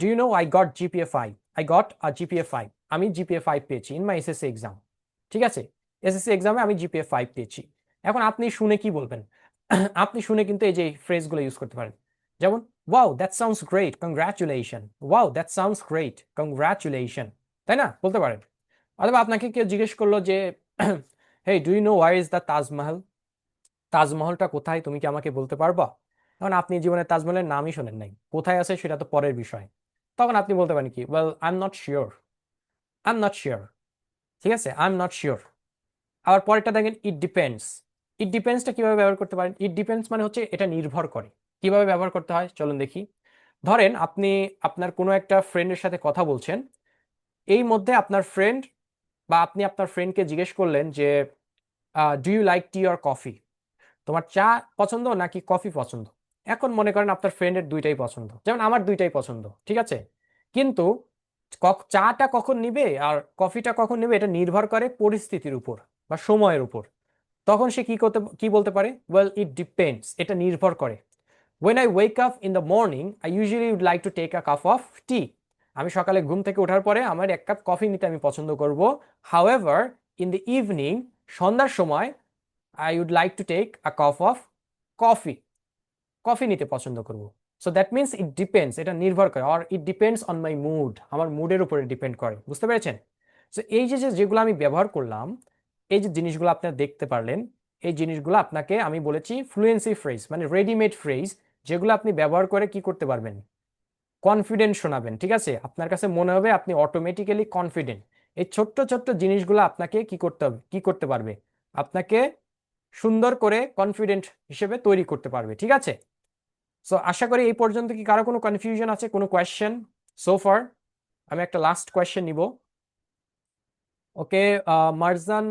do you know I got GPA 5, I got GPA 5, আমি জিপিএ 5 পেয়েছি ইন মাই এসএসসি এক্সাম। ঠিক আছে, এসএসসি এক্সামে আমি জিপিএ 5 পেয়েছি। এখন আপনি শুনে কি বলবেন? আপনি শুনে কিন্তু এই যে ফ্রেজগুলো ইউজ করতে পারেন। যেমন wow that sounds great, congratulation, wow that sounds great, congratulation. তাই না, বলতে পারেন। অথবা আপনাকে কেউ জিজ্ঞেস করলো যে hey, do you know where is the Taj Mahal, তাজমহলটা কোথায়, তুমি কি আমাকে বলতে পারবা? এখন আপনি জীবনে তাজমহলের নামই শোনেন নাই, কোথায় আছে সেটা তো পরের বিষয়। তখন আপনি বলতে পারেন কি, well I am not sure, I am not sure. ঠিক আছে, আই এম নট শিওর। আবার পরেরটা দেখেন ইট ডিপেন্ডস। ইট ডিপেন্ডসটা কিভাবে ব্যবহার করতে পারেন? ইট ডিপেন্ডস মানে হচ্ছে এটা নির্ভর করে। কিভাবে ব্যবহার করতে হয় চলুন দেখি। ধরেন আপনি আপনার কোনো একটা ফ্রেন্ডের সাথে কথা বলছেন, এই মধ্যে আপনার ফ্রেন্ড বা আপনি আপনার ফ্রেন্ডকে জিজ্ঞেস করলেন যে do you like tea or coffee, তোমার চা পছন্দ নাকি কফি পছন্দ। এখন মনে করেন আপনার ফ্রেন্ডের দুইটাই পছন্দ, যেমন আমার দুইটাই পছন্দ, ঠিক আছে। কিন্তু চাটা কখন নিবে আর কফিটা কখন নিবে এটা নির্ভর করে পরিস্থিতির উপর বা সময়ের উপর। তখন সে কি বলতে পারে, ওয়েল ইট ডিপেন্ডস, এটা নির্ভর করে। When I wake up in the morning, I usually would like to take a cup of tea. আমি সকালে ঘুম থেকে ওঠার পরে আমার এক কাপ কফি নিতে আমি পছন্দ করব। However, in the evening, সন্ধ্যার সময়, I would like to take a cup of coffee. Coffee নিতে পছন্দ করব। So that means it depends, এটা নির্ভর করে, or it depends on my mood, আমার মুডের উপরে ডিপেন্ড করে। বুঝতে পেরেছেন? সো এই যে যেগুলো আমি ব্যবহার করলাম, এই যে জিনিসগুলো আপনারা দেখতে পারলেন, এই জিনিসগুলো আপনাকে আমি বলেছি ফ্লুয়েন্সি ফ্রেজ, মানে রেডিমেড ফ্রেজ, যেগুলো আপনি ব্যবহার করে কি করতে পারবেন, কনফিডেন্ট শোনাবেন। ঠিক আছে, আপনার কাছে মনে হবে আপনি অটোমেটিক্যালি কনফিডেন্ট। এই ছোট্ট ছোট্ট জিনিসগুলো আপনাকে কি করতে হবে, কি করতে পারবে, আপনাকে সুন্দর করে কনফিডেন্ট হিসেবে তৈরি করতে পারবে। ঠিক আছে, সো আশা করি এই পর্যন্ত কি কারো কোনো কনফিউশন আছে, কোনো কোয়েশ্চেন সো ফার? আমি একটা লাস্ট কোয়েশ্চেন নিব। ওকে, মারজান,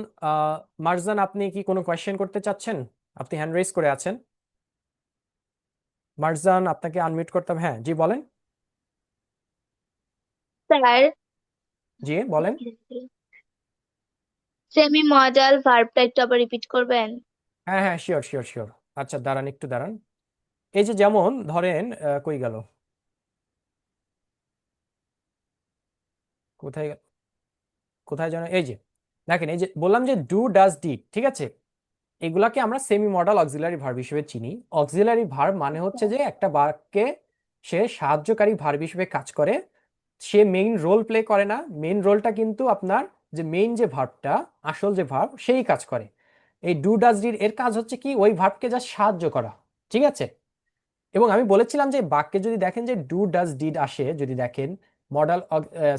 মারজান আপনি কি কোনো কোয়েশ্চেন করতে চাচ্ছেন? আপনি হ্যান্ড রেজ করে আছেন। মারজান, আপনাকে আনমিউট করতে হবে। হ্যাঁ, জি বলেন। স্যার, জি বলেন। সেমি মডাল ভার্বটা একটু আবার রিপিট করবেন? হ্যাঁ হ্যাঁ, শিওর শিওর শিওর। আচ্ছা দাঁড়ান, একটু দাঁড়ান। এই যে যেমন ধরেন, কই গেল, কোথায় কোথায় যেন, এই যে দেখেন, এই যে বললাম যে ডু ডাজ ডিড, ঠিক আছে, এগুলাকে আমরা সেমি মডাল অক্সিলারি ভার্ব হিসেবে চিনি। অক্সিলারি ভার্ব মানে হচ্ছে যে একটা বাক্যে সে সাহায্যকারী ভার্ব হিসেবে কাজ করে, সে মেইন রোল প্লে করে না। মেইন রোলটা কিন্তু আপনার যে মেইন যে ভার্বটা, আসল যে ভার্ব, সেই কাজ করে। এই ডু ডাজ ডিড এর কাজ হচ্ছে কি, ওই ভার্বকে জাস্ট সাহায্য করা। ঠিক আছে, এবং আমি বলেছিলাম যে বাক্যে যদি দেখেন যে ডু ডাজ ডিড আসে, যদি দেখেন মডাল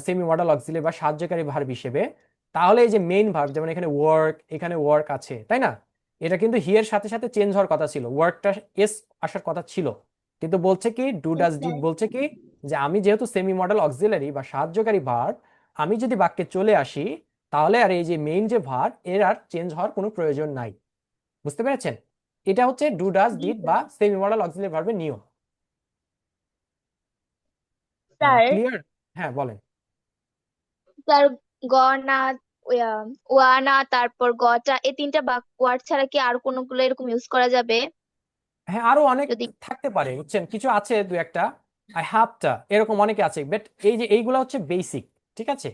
সেমি মডাল অক্সিলারি বা সাহায্যকারী ভার্ব হিসেবে, তাহলে এই যে মেইন ভার্ব, যেমন এখানে ওয়ার্ক, এখানে ওয়ার্ক আছে, তাই না, এটা কিন্তু হি এর সাথে সাথে চেঞ্জ হওয়ার কথা ছিল, ওয়ার্কটা এস আসার কথা ছিল। কিন্তু বলছে কি, ডু ডাজ ডিড বলছে কি, যে আমি যেহেতু সেমি মডাল অক্সিলারি বা সাহায্যকারী ভার্ব, আমি যদি বাক্যে চলে আসি, তাহলে আর এই যে মেইন যে ভার্ব এর আর চেঞ্জ হওয়ার কোনো প্রয়োজন নাই। বুঝতে পেরেছেন? এটা হচ্ছে ডু ডাজ জি ডিড বা স্যার। সেমি মডাল অক্সিলারি ভার্বের নিয়ম। Sir, clear? হ্যাঁ বলেন। স্যার, গ না, ওয়া ওয়া না, তারপর গটা, এই তিনটা ওয়ার্ড ছাড়া কি আর কোনগুলো এরকম ইউজ করা যাবে? হ্যাঁ, আরো অনেক যদি থাকতে পারে, বুঝছেন, কিছু আছে দু একটা, আই হ্যাভটা, এরকম অনেকে আছে, বাট এই যে এইগুলা হচ্ছে বেসিক। ঠিক আছে,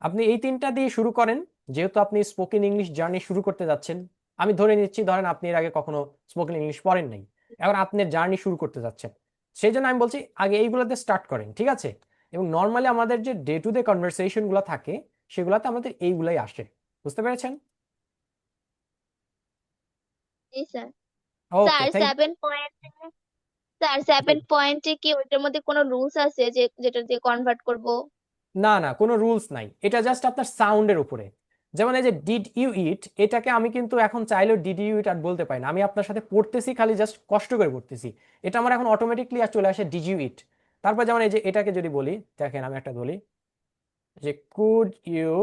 আপনি এই তিনটা দিয়ে শুরু করেন, যেহেতু আপনি স্পোকেন ইংলিশ জার্নি শুরু করতে যাচ্ছেন। আমি ধরে নিচ্ছি, ধরেন আপনি এর আগে কখনো স্পোকেন ইংলিশ পড়েন নাই, এখন আপনার জার্নি শুরু করতে যাচ্ছেন, সেই জন্য আমি বলছি আগে এইগুলোতে স্টার্ট করেন। ঠিক আছে, এবং নর্মালি আমাদের যে ডে টু ডে কনভারসেশন গুলো থাকে, সেগুলোতে আমাদের এইগুলাই আসে। বুঝতে পেরেছেন? জি স্যার। ওকে, স্যার, থ্যাংক। 7 পয়েন্টে, স্যার 7 পয়েন্টে কি ওইটার মধ্যে কোনো রুলস আছে যে যেটা দিয়ে কনভার্ট করব? না না, কোনো রুলস নাই, এটা জাস্ট আপনার সাউন্ডের উপরে। যেমন এই যে ডিড ইউ ইট, এটাকে আমি কিন্তু এখন চাইলেও ডিড ইউ ইট আর বলতে পারি না, আমি আপনার সাথে পড়তেছি, খালি জাস্ট কষ্ট করে পড়তেছি, এটা আমার এখন অটোমেটিকলি আর চলে আসে ডিড ইউ ইট। তারপর যেমন এই যে এটাকে যদি বলি, দেখেন আমি একটা বলি যে could you,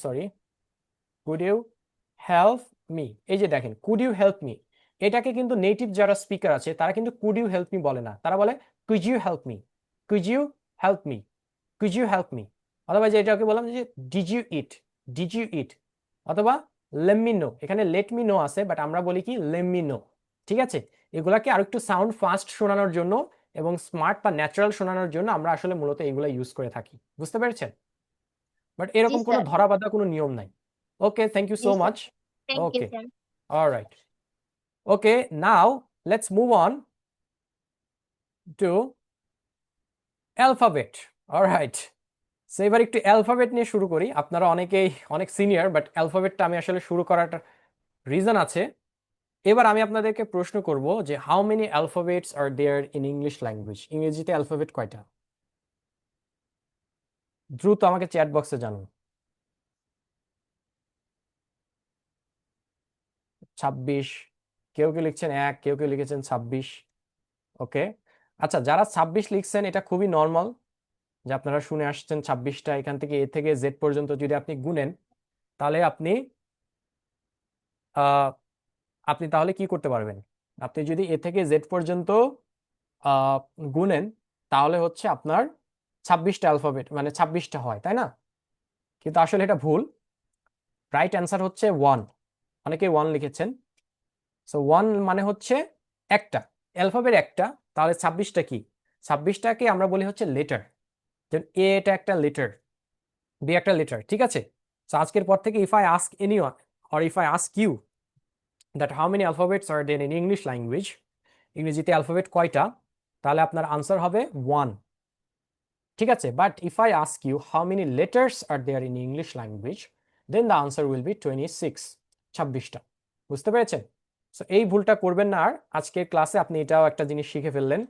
sorry, could you help me. এই যে দেখেন কুড ইউ হেল্প মি, এটাকে কিন্তু নেটিভ যারা স্পিকার আছে তারা কিন্তু কুড ইউ হেল্প মি বলে না, তারা বলে could you help me, could you help me, could you help me. অথবা যে এটাকে বললাম যে did you eat, did you eat, অথবা লেট মি নো, এখানে লেট মি নো আছে বাট আমরা বলি কি লেট মি নো। ঠিক আছে, এগুলাকে আরেকটু সাউন্ড ফাস্ট শোনানোর জন্য এবং স্মার্ট বা ন্যাচারাল শোনানোর জন্য আমরা আসলে মূলত এগুলা ইউজ করে থাকি। বুঝতে পেরেছেন? বাট জি এরকম কোনো স্যার। ধরা বাঁধা কোনো নিয়ম নাই। ওকে, থ্যাংক ইউ জি so sir. Much. Thank you okay, sir. Alright. Okay, now let's move on to alphabet. Alright. So এবার একটু অ্যালফাবেট নিয়ে শুরু করি। আপনারা অনেকেই অনেক সিনিয়র, বাট অ্যালফাবেটটা আমি আসলে শুরু করার রিজন আছে। এবার আমি আপনাদেরকে প্রশ্ন করব যে how many alphabets are there in English language, ইংরেজিতে অ্যালফাবেট কয়টা? দ্রুত আমাকে চ্যাট বক্সে জানুন। 26, কেউ কেউ লিখছেন 1, কেউ কেউ লিখেছেন 26। ওকে, আচ্ছা, যারা 26 লিখছেন এটা খুবই নর্মাল, যে আপনারা শুনে আসছেন 26টা, এখান থেকে এ থেকে জেড পর্যন্ত যদি আপনি গুনেন, তাহলে আহ আপনি তাহলে কি করতে পারবেন? আপনি যদি এ থেকে জেড পর্যন্ত আহ গুনেন, তাহলে হচ্ছে আপনার 26টা অ্যালফাবেট, মানে 26টা হয়, তাই না? কিন্তু আসলে এটা ভুল। রাইট অ্যান্সার হচ্ছে ওয়ান। অনেকে ওয়ান লিখেছেন। সো ওয়ান মানে হচ্ছে একটা অ্যালফাবেট, একটা। তাহলে 26টা কি? 26টাকে আমরা বলি হচ্ছে লেটার। যেমন এ এটা একটা লেটার, বি একটা লেটার, ঠিক আছে? সো আজকের পর থেকে if I ask anyone or if I ask you that how many alphabets are there in English language, ইংরেজিতে অ্যালফাবেট কয়টা, তাহলে আপনার আনসার হবে ওয়ান, ঠিক আছে? But if I ask you how many letters are there in English language, then the answer will be 26, 26টা। বুঝতে পেরেছেন? সো এই ভুলটা করবেন না আর। আজকের ক্লাসে আপনি এটাও একটা জিনিস শিখে ফেললেন,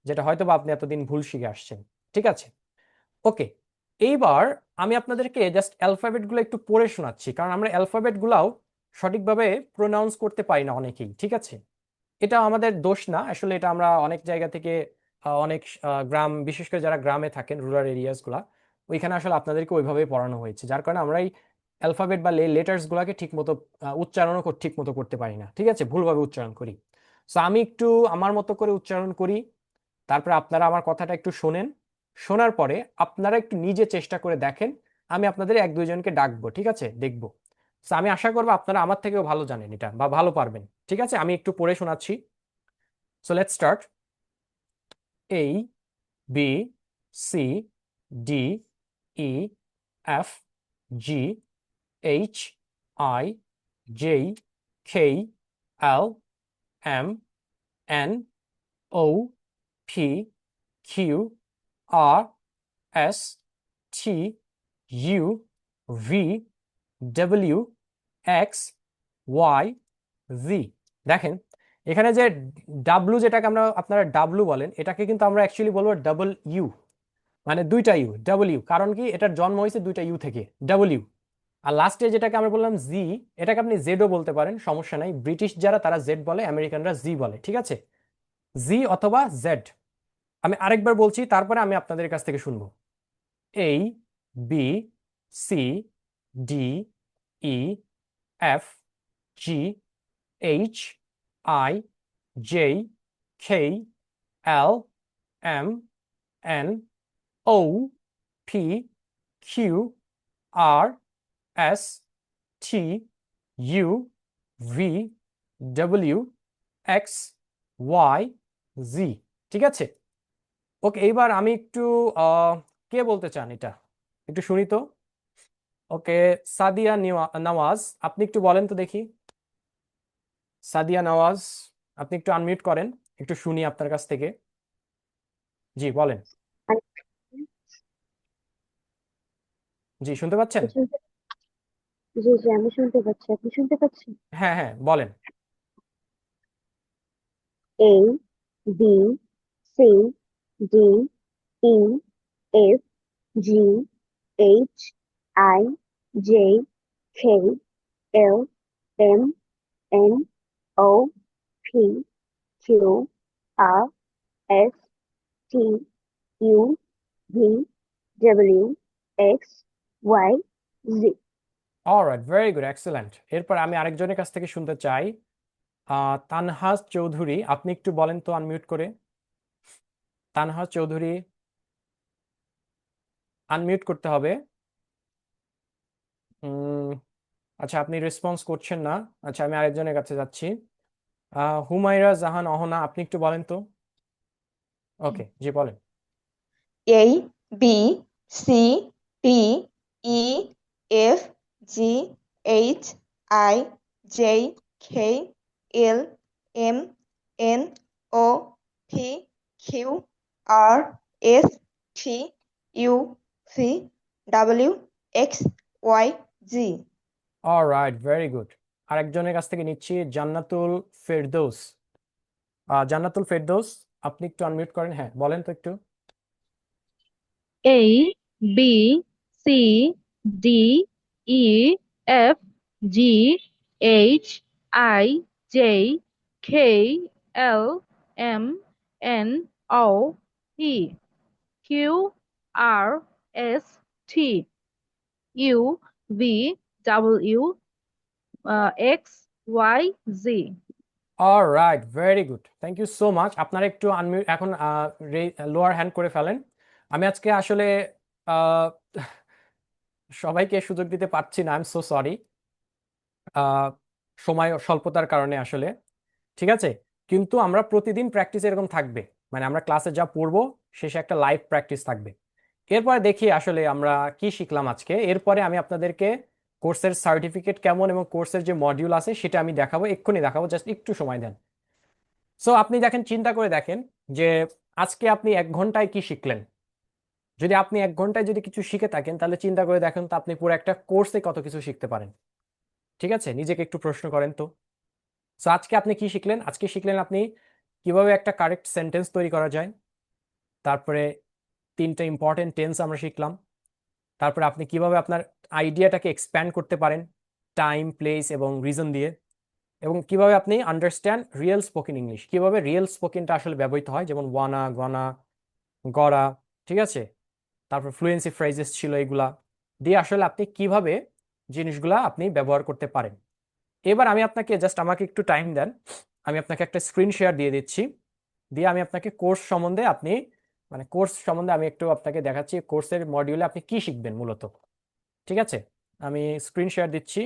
যেটা হয়তো বা আপনি এতদিন ভুল শিখে আসছেন, ঠিক আছে? ওকে, এইবার আমি আপনাদেরকে জাস্ট অ্যালফাবেটগুলো একটু পড়ে শোনাচ্ছি, কারণ আমরা অ্যালফাবেটগুলাও সঠিকভাবে প্রোনাউন্স করতে পারি না অনেকেই, ঠিক আছে? এটা আমাদের দোষ না আসলে, এটা আমরা অনেক জায়গা থেকে অনেক গ্রাম, বিশেষ করে যারা গ্রামে থাকেন, রুরাল এরিয়াসগুলা, ওইখানে আসলে আপনাদেরকে ওইভাবেই পড়ানো হয়েছে, যার কারণে আমরা এই অ্যালফাবেট বা লেটার্স গুলাকে ঠিক মতো উচ্চারণও ঠিক মতো করতে পারি না, ঠিক আছে? ভুলভাবে উচ্চারণ করি। সো আমি একটু আমার মতো করে উচ্চারণ করি, তারপরে আপনারা আমার কথাটা একটু শোনেন। শোনার পরে আপনারা একটু নিজে চেষ্টা করে দেখেন। আমি আপনাদের এক দুইজনকে ডাকবো, ঠিক আছে? দেখবো। সো আমি আশা করবো আপনারা আমার থেকেও ভালো জানেন এটা, বা ভালো পারবেন, ঠিক আছে? আমি একটু পড়ে শোনাচ্ছি। So let's start. A, B, C, D, E, F, G, H, I, J, K, L, M, N, O, P, Q, R, S, T, U, V, W, X, Y, Z. দেখেন, এখানে যে ডাব্লু, যেটাকে আমরা, আপনারা ডাব্লু বলেন, এটাকে কিন্তু আমরা অ্যাকচুয়ালি বলবো ডাবল ইউ, মানে দুইটা ইউ, ডাবল ইউ। কারণ কি? এটার জন্ম হয়েছে দুইটা ইউ থেকে, ডাবল ইউ। আর লাস্টে যেটাকে আমরা বললাম জি, এটাকে আপনি জেডও বলতে পারেন, সমস্যা নাই। ব্রিটিশ যারা, তারা জেড বলে, আমেরিকানরা জি বলে, ঠিক আছে? জি অথবা জেড। আমি আরেকবার বলছি, তারপরে আমি আপনাদের কাছ থেকে শুনবো। A, B, C, D, E, F, G, H, I, J, K, L, M, N, O, P, Q, R, S, T, U, V, W, X, Y, Z. ঠিক আছে? ওকে, এইবার আমি একটু কে বলতে চান এটা একটু শুনি তো। ওকে, সাদিয়া নওয়াজ, আপনি একটু বলেন তো দেখি। সাদিয়া নওয়াজ, আপনি একটু আনমিউট করেন, একটু শুনি আপনার কাছ থেকে। জি বলেন। জি, শুনতে পাচ্ছেন? শুনতে জি জি আমি শুনতে পাচ্ছি, আপনি শুনতে পাচ্ছেন? হ্যাঁ হ্যাঁ, বলেন। A, B, C, D, E, F, G, H, I, J, K, L, M, N, O, P, Q, R, S, T, U, V, W, X, Y, Z. Alright, very good, excellent. এরপর আমি আরেকজনের কাছ থেকে শুনতে চাই। তানহাজ চৌধুরী, আপনি একটু বলেন তো আনমিউট করে। তানহাজ চৌধুরী, আনমিউট করতে হবে। উম, আচ্ছা, আপনি রেসপন্স করছেন না। আচ্ছা, আমি আরেকজনের কাছে যাচ্ছি। হুমায়রা জাহান অহনা, আপনি একটু বলেন তো। ওকে, জি বলেন। A B C D E F G H I J K L M N O P Q R S T U V W X Y Z. Alright, very good. আরেকজনের কাছ থেকে নিচ্ছি, জান্নাতুল ফেরদৌস। জান্নাতুল ফেরদৌস, আপনি একটু আনমিউট করেন, হ্যাঁ বলেন তো একটু। A B C D E F G H I J K L M N O P Q R S T U V W X Y Z. Alright, very good, thank you so much. আপনারা একটু আনমিউট এখন লোয়ার হ্যান্ড করে ফেলেন। আমি আজকে আসলে আহ, সবাইকে সুযোগ দিতে পারছি না, আই এম সো সরি, সময় স্বল্পতার কারণে আসলে। ঠিক আছে, কিন্তু আমরা প্রতিদিন প্র্যাকটিস এরকম থাকবে, মানে আমরা ক্লাসে যা পড়বো শেষে একটা লাইভ প্র্যাকটিস থাকবে। এরপরে দেখি আসলে আমরা কি শিখলাম আজকে। এরপরে আমি আপনাদেরকে কোর্সের সার্টিফিকেট কেমন এবং কোর্সের যে মডিউল আছে সেটা আমি দেখাবো, এক্ষুনি দেখাবো, জাস্ট একটু সময় দেন। সো আপনি দেখেন, চিন্তা করে দেখেন যে আজকে আপনি 1 ঘন্টায় কি শিখলেন। যদি আপনি 1 ঘন্টায় যদি কিছু শিখে থাকেন তাহলে চিন্তা করে দেখেন তো আপনি পুরো একটা কোর্সে কত কিছু শিখতে পারেন। ঠিক আছে, নিজেকে একটু প্রশ্ন করেন তো। সো আজকে আপনি কি শিখলেন? আজকে শিখলেন আপনি কিভাবে একটা কারেক্ট সেন্টেন্স তৈরি করা যায়। তারপরে 3টা ইম্পর্টেন্ট টেন্স আমরা শিখলাম। তারপরে আপনি কিভাবে আপনার আইডিয়াটাকে এক্সপ্যান্ড করতে পারেন টাইম, প্লেস এবং রিজন দিয়ে। এবং কিভাবে আপনি আন্ডারস্ট্যান্ড রিয়েল স্পোকেন ইংলিশ, কিভাবে রিয়েল স্পোকেনটা আসলে ব্যবহৃত হয়, যেমন ওয়ানা, গনা, গড়া। ঠিক আছে, তারপর ফ্লুয়েন্সি ফ্রেজেস ছিল, এগুলা দিয়ে আসলে আপনি কিভাবে জিনিসগুলা আপনি ব্যবহার করতে পারেন। এবার আমি আপনাকে জাস্ট, আমাকে একটু টাইম দেন, আমি আপনাকে একটা স্ক্রিন শেয়ার দিয়ে দিচ্ছি, দিয়ে আমি আপনাকে কোর্স সম্বন্ধে মানে কোর্স সম্বন্ধে আমি একটু আপনাকে দেখাচ্ছি কোর্সের মডিউলে আপনি কি শিখবেন মূলত। ঠিক আছে, আমি স্ক্রিন শেয়ার দিচ্ছি,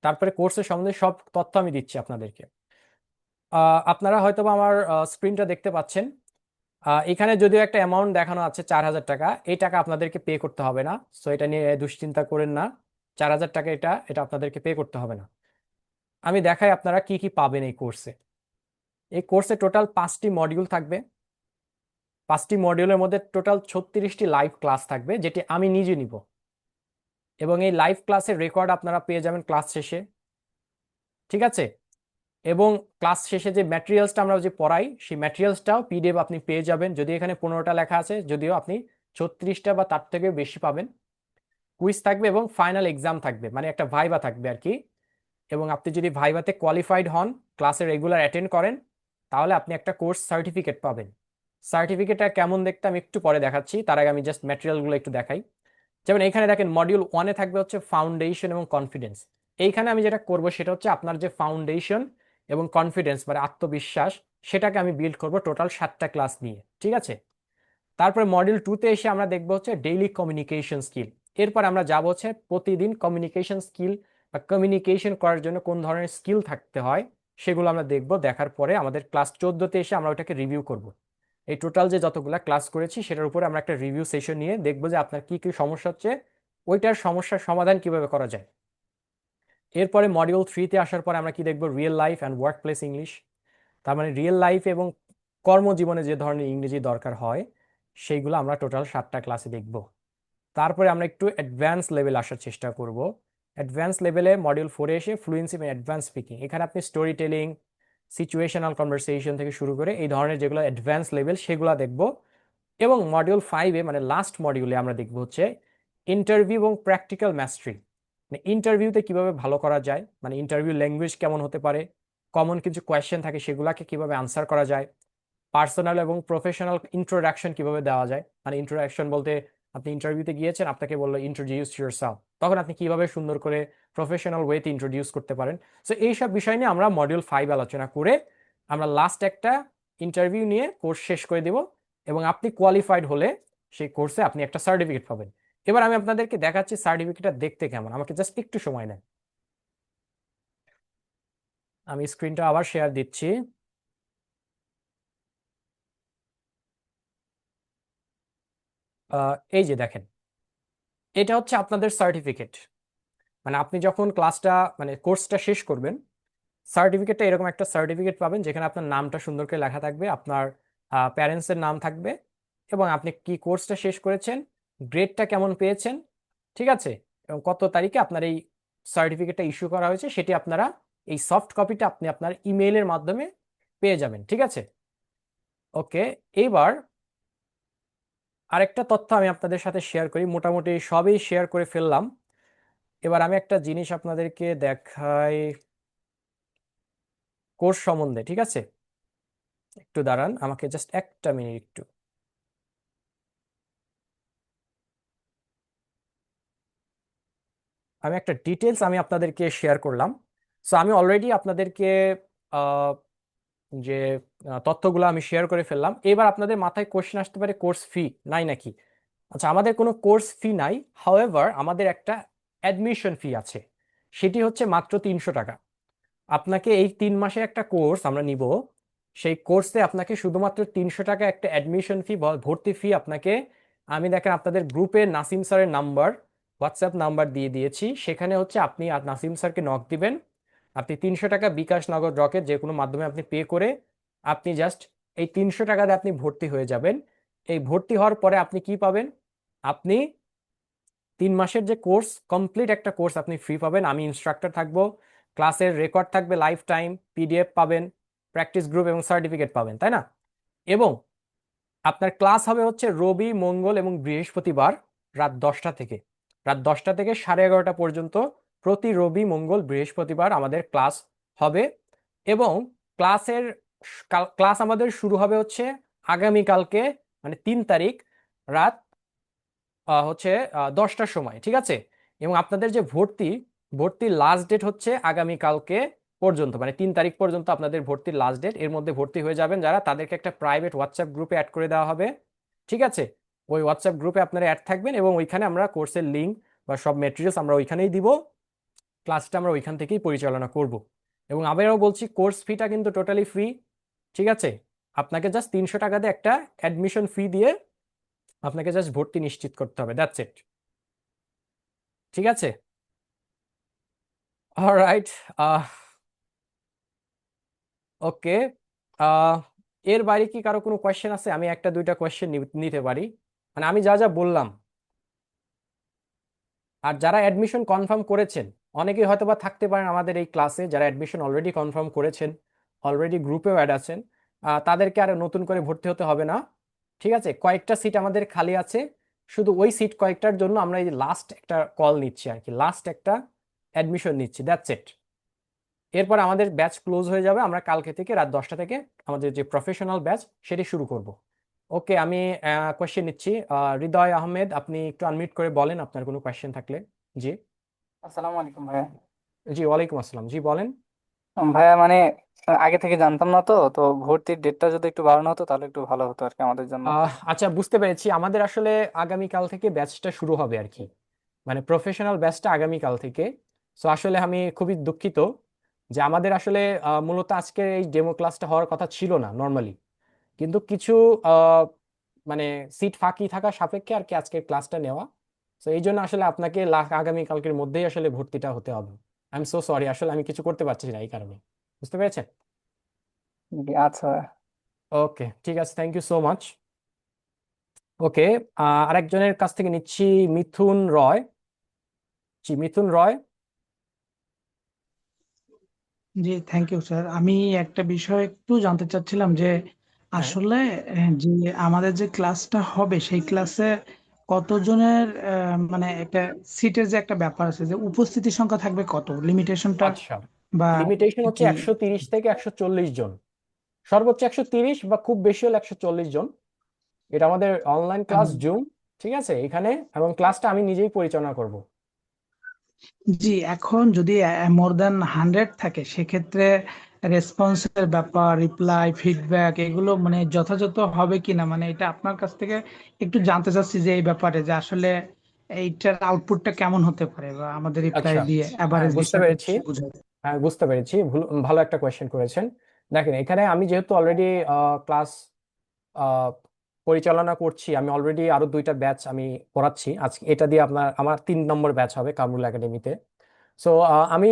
তারপরে কোর্সের সম্বন্ধে সব তথ্য আমি দিচ্ছি আপনাদেরকে। আপনারা হয়তোবা আমার স্ক্রিনটা দেখতে পাচ্ছেন। এখানে যদিও একটা অ্যামাউন্ট দেখানো আছে 4,000 টাকা, এই টাকা আপনাদেরকে পে করতে হবে না, সো এটা নিয়ে দুশ্চিন্তা করেন না। 4,000 টাকা এটা এটা আপনাদেরকে পে করতে হবে না। আমি দেখাই আপনারা কি কি পাবেন এই কোর্সে। এই কোর্সে টোটাল 5টি মডিউল থাকবে। 5টি মডিউলের মধ্যে টোটাল 36টি লাইভ ক্লাস থাকবে, যেটি আমি নিজে নিব। এবং এই লাইভ ক্লাসের রেকর্ড আপনারা পেয়ে যাবেন ক্লাস শেষে। ঠিক আছে, এবং ক্লাস শেষে যে ম্যাটেরিয়ালসটা আমরা যে পড়াই সেই ম্যাটেরিয়ালসটাও পিডিএফ আপনি পেয়ে যাবেন। যদি এখানে 15টা লেখা আছে, যদিও আপনি 36টা বা তার থেকে বেশি পাবেন। কুইজ থাকবে এবং ফাইনাল এক্সাম থাকবে, মানে একটা ভাইভা থাকবে আর কি। এবং আপনি যদি ভাইভাতে কোয়ালিফাইড হন, ক্লাসে রেগুলার অ্যাটেন্ড করেন, তাহলে আপনি একটা কোর্স সার্টিফিকেট পাবেন। সার্টিফিকেটটা কেমন দেখতে আমি একটু পরে দেখাচ্ছি, তার আগে আমি জাস্ট ম্যাটেরিয়ালগুলো একটু দেখাই। যেমন এখানে দেখেন মডিউল 1-এ থাকবে হচ্ছে ফাউন্ডেশন এবং কনফিডেন্স। এইখানে আমি যেটা করব সেটা হচ্ছে আপনার যে ফাউন্ডেশন এবং কনফিডেন্স মানে আত্মবিশ্বাস, সেটাকে আমি বিল্ড করব টোটাল 7টা ক্লাস নিয়ে। ঠিক আছে, তারপরে মডিউল 2-তে এসে আমরা দেখব হচ্ছে ডেইলি কমিউনিকেশন স্কিল। এরপর আমরা যাব হচ্ছে প্রতিদিন কমিউনিকেশন স্কিল বা কমিউনিকেশন করার জন্য কোন ধরনের স্কিল থাকতে হয় সেগুলো আমরা দেখব। দেখার পরে আমাদের ক্লাস 14-তে এসে আমরা ওটাকে রিভিউ করব। এই টোটাল যে যতগুলা ক্লাস করেছি সেটার উপরে আমরা একটা রিভিউ সেশন নিয়ে দেখবো যে আপনার কি কি সমস্যা হচ্ছে, ওইটার সমস্যার সমাধান কিভাবে করা যায়। এরপরে মডিউল 3-তে আসার পরে আমরা কি দেখবো, real life and work place English. তার মানে রিয়েল লাইফ এবং কর্মজীবনে যে ধরনের ইংরেজি দরকার হয় সেইগুলো আমরা টোটাল 7টা ক্লাসে দেখব। তারপরে আমরা একটু অ্যাডভান্স লেভেল আসার চেষ্টা করব। অ্যাডভান্স লেভেলে মডিউল 4-এ এসে ফ্লুয়েন্সি এবং অ্যাডভান্স স্পিকিং, এখানে আপনি স্টোরি টেলিং, সিচুয়েশনাল কনভারসেশন থেকে শুরু করে এই ধরনের যেগুলো অ্যাডভান্স লেভেল সেগুলো দেখব। এবং মডিউল 5-এ মানে লাস্ট মডিউলে আমরা দেখব হচ্ছে ইন্টারভিউ এবং প্র্যাকটিক্যাল ম্যাস্ট্রি, মানে ইন্টারভিউতে কিভাবে ভালো করা যায়, মানে ইন্টারভিউ ল্যাঙ্গুয়েজ কেমন হতে পারে, কমন কিছু কোয়েশ্চেন থাকে সেগুলোকে কিভাবে আনসার করা যায়, পার্সোনাল এবং প্রফেশনাল ইন্ট্রোডাকশন কিভাবে দেওয়া যায়, মানে ইন্ট্রোডাকশন বলতে আপনি ইন্টারভিউতে গিয়েছেন, আপনাকে বললো ইন্ট্রোডিউস ইউরসেলফ, তখন আপনি কিভাবে সুন্দর করে প্রফেশনাল ওয়েতে ইন্ট্রোডিউস করতে পারেন। সো এইসব বিষয় নিয়ে আমরা মডিউল 5 আলোচনা করে আমরা লাস্ট একটা ইন্টারভিউ নিয়ে কোর্স শেষ করে দেব। এবং আপনি কোয়ালিফাইড হলে সেই কোর্সে আপনি একটা সার্টিফিকেট পাবেন। এবার আমি আপনাদেরকে দেখাচ্ছি সার্টিফিকেটটা দেখতে কেমন, আমাকে জাস্ট একটু সময় নেন। আমি স্ক্রিনটা আবার শেয়ার দিচ্ছি। এই যে দেখেন, এটা হচ্ছে আপনাদের সার্টিফিকেট। মানে আপনি যখন ক্লাসটা মানে কোর্সটা শেষ করবেন, সার্টিফিকেটটা এরকম একটা সার্টিফিকেট পাবেন যেখানে আপনার নামটা সুন্দর করে লেখা থাকবে, আপনার প্যারেন্টসের নাম থাকবে, এবং আপনি কি কোর্সটা শেষ করেছেন, গ্রেডটা কেমন পেয়েছেন, ঠিক আছে, এবং কত তারিখে আপনার এই সার্টিফিকেটটা ইস্যু করা হয়েছে সেটি আপনারা এই সফট কপিটা আপনি আপনার ইমেইলের মাধ্যমে পেয়ে যাবেন। ঠিক আছে, ওকে। এইবার আরেকটা তথ্য আমি আপনাদের সাথে শেয়ার করি, মোটামুটি সবই শেয়ার করে ফেললাম। এবার আমি একটা জিনিস আপনাদেরকে দেখাই কোর্স সম্বন্ধে। ঠিক আছে, একটু দাঁড়ান, আমাকে জাস্ট একটা মিনিট একটু। আমি একটা ডিটেলস আমি আপনাদেরকে শেয়ার করলাম। সো আমি অলরেডি আপনাদেরকে আহ, যে তথ্যগুলো আমি শেয়ার করে ফেললাম। এবার আপনাদের মাথায় কোশ্চেন আসতে পারে কোর্স ফি নাই নাকি। আচ্ছা, আমাদের কোনো কোর্স ফি নাই, হাউএভার আমাদের একটা অ্যাডমিশন ফি আছে, সেটি হচ্ছে মাত্র 300 টাকা। আপনাকে এই 3 মাসে একটা কোর্স আমরা নিব, সেই কোর্সে আপনাকে শুধুমাত্র 300 টাকা একটা অ্যাডমিশন ফি, ভর্তি ফি আপনাকে, আমি দেখেন আপনাদের গ্রুপে নাসিম স্যারের নাম্বার, হোয়াটসঅ্যাপ নাম্বার দিয়ে দিয়েছি, সেখানে হচ্ছে আপনি আর নাসিম স্যারকে নক দিবেন। আপনি 300 টাকা বিকাশ, নগদ, রকেট যে কোনো মাধ্যমে আপনি পে করে আপনি জাস্ট এই 300 টাকা দিয়ে আপনি ভর্তি হয়ে যাবেন। এই ভর্তি হওয়ার পরে আপনি কি পাবেন? আপনি 3 মাসের যে কোর্স, কমপ্লিট একটা কোর্স আপনি ফ্রি পাবেন। আমি ইনস্ট্রাক্টর থাকবো, ক্লাসের রেকর্ড থাকবে লাইফ টাইম, পিডিএফ পাবেন, প্র্যাকটিস গ্রুপ এবং সার্টিফিকেট পাবেন, তাই না? এবং আপনার ক্লাস হবে হচ্ছে রবি, মঙ্গল এবং বৃহস্পতিবার রাত 10টা থেকে 11:30 পর্যন্ত। প্রতি রবি, মঙ্গল, বৃহস্পতিবার আমাদের ক্লাস হবে। এবং ক্লাসের ক্লাস আমাদের শুরু হবে হচ্ছে আগামীকালকে, মানে 3 তারিখ রাত হচ্ছে 10টার সময়, ঠিক আছে? এবং আপনাদের যে ভর্তির লাস্ট ডেট হচ্ছে আগামীকালকে পর্যন্ত, মানে 3 তারিখ পর্যন্ত আপনাদের ভর্তির লাস্ট ডেট। এর মধ্যে ভর্তি হয়ে যাবেন যারা, তাদেরকে একটা প্রাইভেট হোয়াটসঅ্যাপ গ্রুপে অ্যাড করে দেওয়া হবে, ঠিক আছে? ওই হোয়াটসঅ্যাপ গ্রুপে আপনারা অ্যাড থাকবেন এবং ওইখানে আমরা কোর্সের লিঙ্ক বা সব মেটেরিয়ালস আমরা ওইখানেই দিব, ক্লাসটা আমরা ওইখান থেকেই পরিচালনা করব। এবং আবারও বলছি, কোর্স ফিটা কিন্তু টোটালি ফ্রি, ঠিক আছে? আপনাকে জাস্ট 300 টাকা দিয়ে একটা অ্যাডমিশন ফি দিয়ে আপনাকে জাস্ট ভর্তি নিশ্চিত করতে হবে, দ্যাটস ইট, ঠিক আছে? অলরাইট, ওকে। এর বাইরে কি কারো কোনো কোয়েশ্চেন আছে? আমি একটা দুইটা কোয়েশ্চেন নিতে পারি, মানে আমি যা যা বললাম। আর যারা অ্যাডমিশন কনফার্ম করেছেন, অনেকেই হয়তো বা থাকতে পারেন আমাদের এই ক্লাসে যারা অ্যাডমিশন অলরেডি কনফার্ম করেছেন, অলরেডি গ্রুপেও অ্যাড আছেন, তাদেরকে আর নতুন করে ভর্তি হতে হবে না, ঠিক আছে? কয়েকটা সিট আমাদের খালি আছে, শুধু ওই সিট কয়েকটার জন্য আমরা এই লাস্ট একটা কল নিচ্ছি আর কি, লাস্ট একটা অ্যাডমিশন নিচ্ছি, দ্যাটস ইট। এরপর আমাদের ব্যাচ ক্লোজ হয়ে যাবে, আমরা কালকে থেকে রাত 10টা থেকে আমাদের যে প্রফেশনাল ব্যাচ সেটি শুরু করব। ওকে, আমি কোয়েশ্চেন নিচ্ছি। হৃদয় আহমেদ, আপনি একটু আনমিউট করে বলেন আপনার কোনো কোয়েশ্চেন থাকলে। জি। আসসালামু আলাইকুম ভাইয়া। জি, ওয়ালাইকুম আসসালাম, জি বলেন। ভাইয়া মানে আগে থেকে জানতাম না, তো তো ভর্তির ডেটটা যদি একটু বাড়ানো হতো তাহলে একটু ভালো হতো আর কি আমাদের জন্য। আচ্ছা, বুঝতে পেরেছি। আমাদের আসলে আগামীকাল থেকে ব্যাচটা শুরু হবে আর কি, মানে প্রফেশনাল ব্যাচটা আগামীকাল থেকে। সো আসলে আমি খুবই দুঃখিত যে আমাদের আসলে মূলত আজকে এই ডেমো ক্লাসটা হওয়ার কথা ছিল না নর্মালি, কিন্তু কিছু আহ, মানে সিট ফাঁকি থাকা সাপেক্ষে আর কি আজকের ক্লাসটা নেওয়া। তো এই জন্য আসলে আপনাকে আগামীকালকের মধ্যেই আসলে ভর্তিটা হতে হবে। আই এম সো সরি, আসলে আমি কিছু করতে পারছি না এই কারণে, বুঝতে পেরেছেন? আচ্ছা ভাইয়া। ওকে, ঠিক আছে, থ্যাংক ইউ সো মাচ। ওকে, আরেকজনের কাছ থেকে নিচ্ছি, মিথুন রয়। জি, মিথুন রয়। জি, থ্যাংক ইউ স্যার। আমি একটা বিষয় একটু জানতে চাচ্ছিলাম যে হ্যাঁ। আসলে যে আমাদের যে ক্লাসটা হবে সেই ক্লাসে কতজনের মানে একটা সিটের যে একটা ব্যাপার আছে, যে উপস্থিতির সংখ্যা থাকবে কত, লিমিটেশনটা আচ্ছা, বা লিমিটেশন হচ্ছে কি? 130 থেকে 140 জন, সর্বোচ্চ 130 বা খুব বেশি হলে 140 জন। এটা আমাদের অনলাইন ক্লাস, এম, জুম, ঠিক আছে এখানে, এবং ক্লাসটা আমি নিজেই পরিচালনা করব। জি, এখন যদি মোর দ্যান 100 থাকে সেক্ষেত্রে রেসপন্সের ব্যাপার, রিপ্লাই, ফিডব্যাক এগুলো মানে যথাযথ হবে কিনা, মানে এটা আপনার কাছ থেকে একটু জানতে চাচ্ছি যে এই ব্যাপারে যে আসলে এইটার আউটপুটটা কেমন হতে পারে, বা আমাদের রিপ্লাই আচ্ছা, দিয়ে হ্যাঁ এভারেজ বুঝতে বিষয়টা পেরেছি, কি বোঝায়? হ্যাঁ বুঝতে পেরেছি, ভালো একটা কোয়েশ্চেন করেছেন। দেখেন, এখানে আমি যেহেতু অলরেডি ক্লাস পরিচালনা করছি, আমি অলরেডি আরো 2টা ব্যাচ আমি পড়াচ্ছি, আজকে এটা দিয়ে আমার 3 নম্বর ব্যাচ হবে কামরুল একাডেমিতে। সো আমি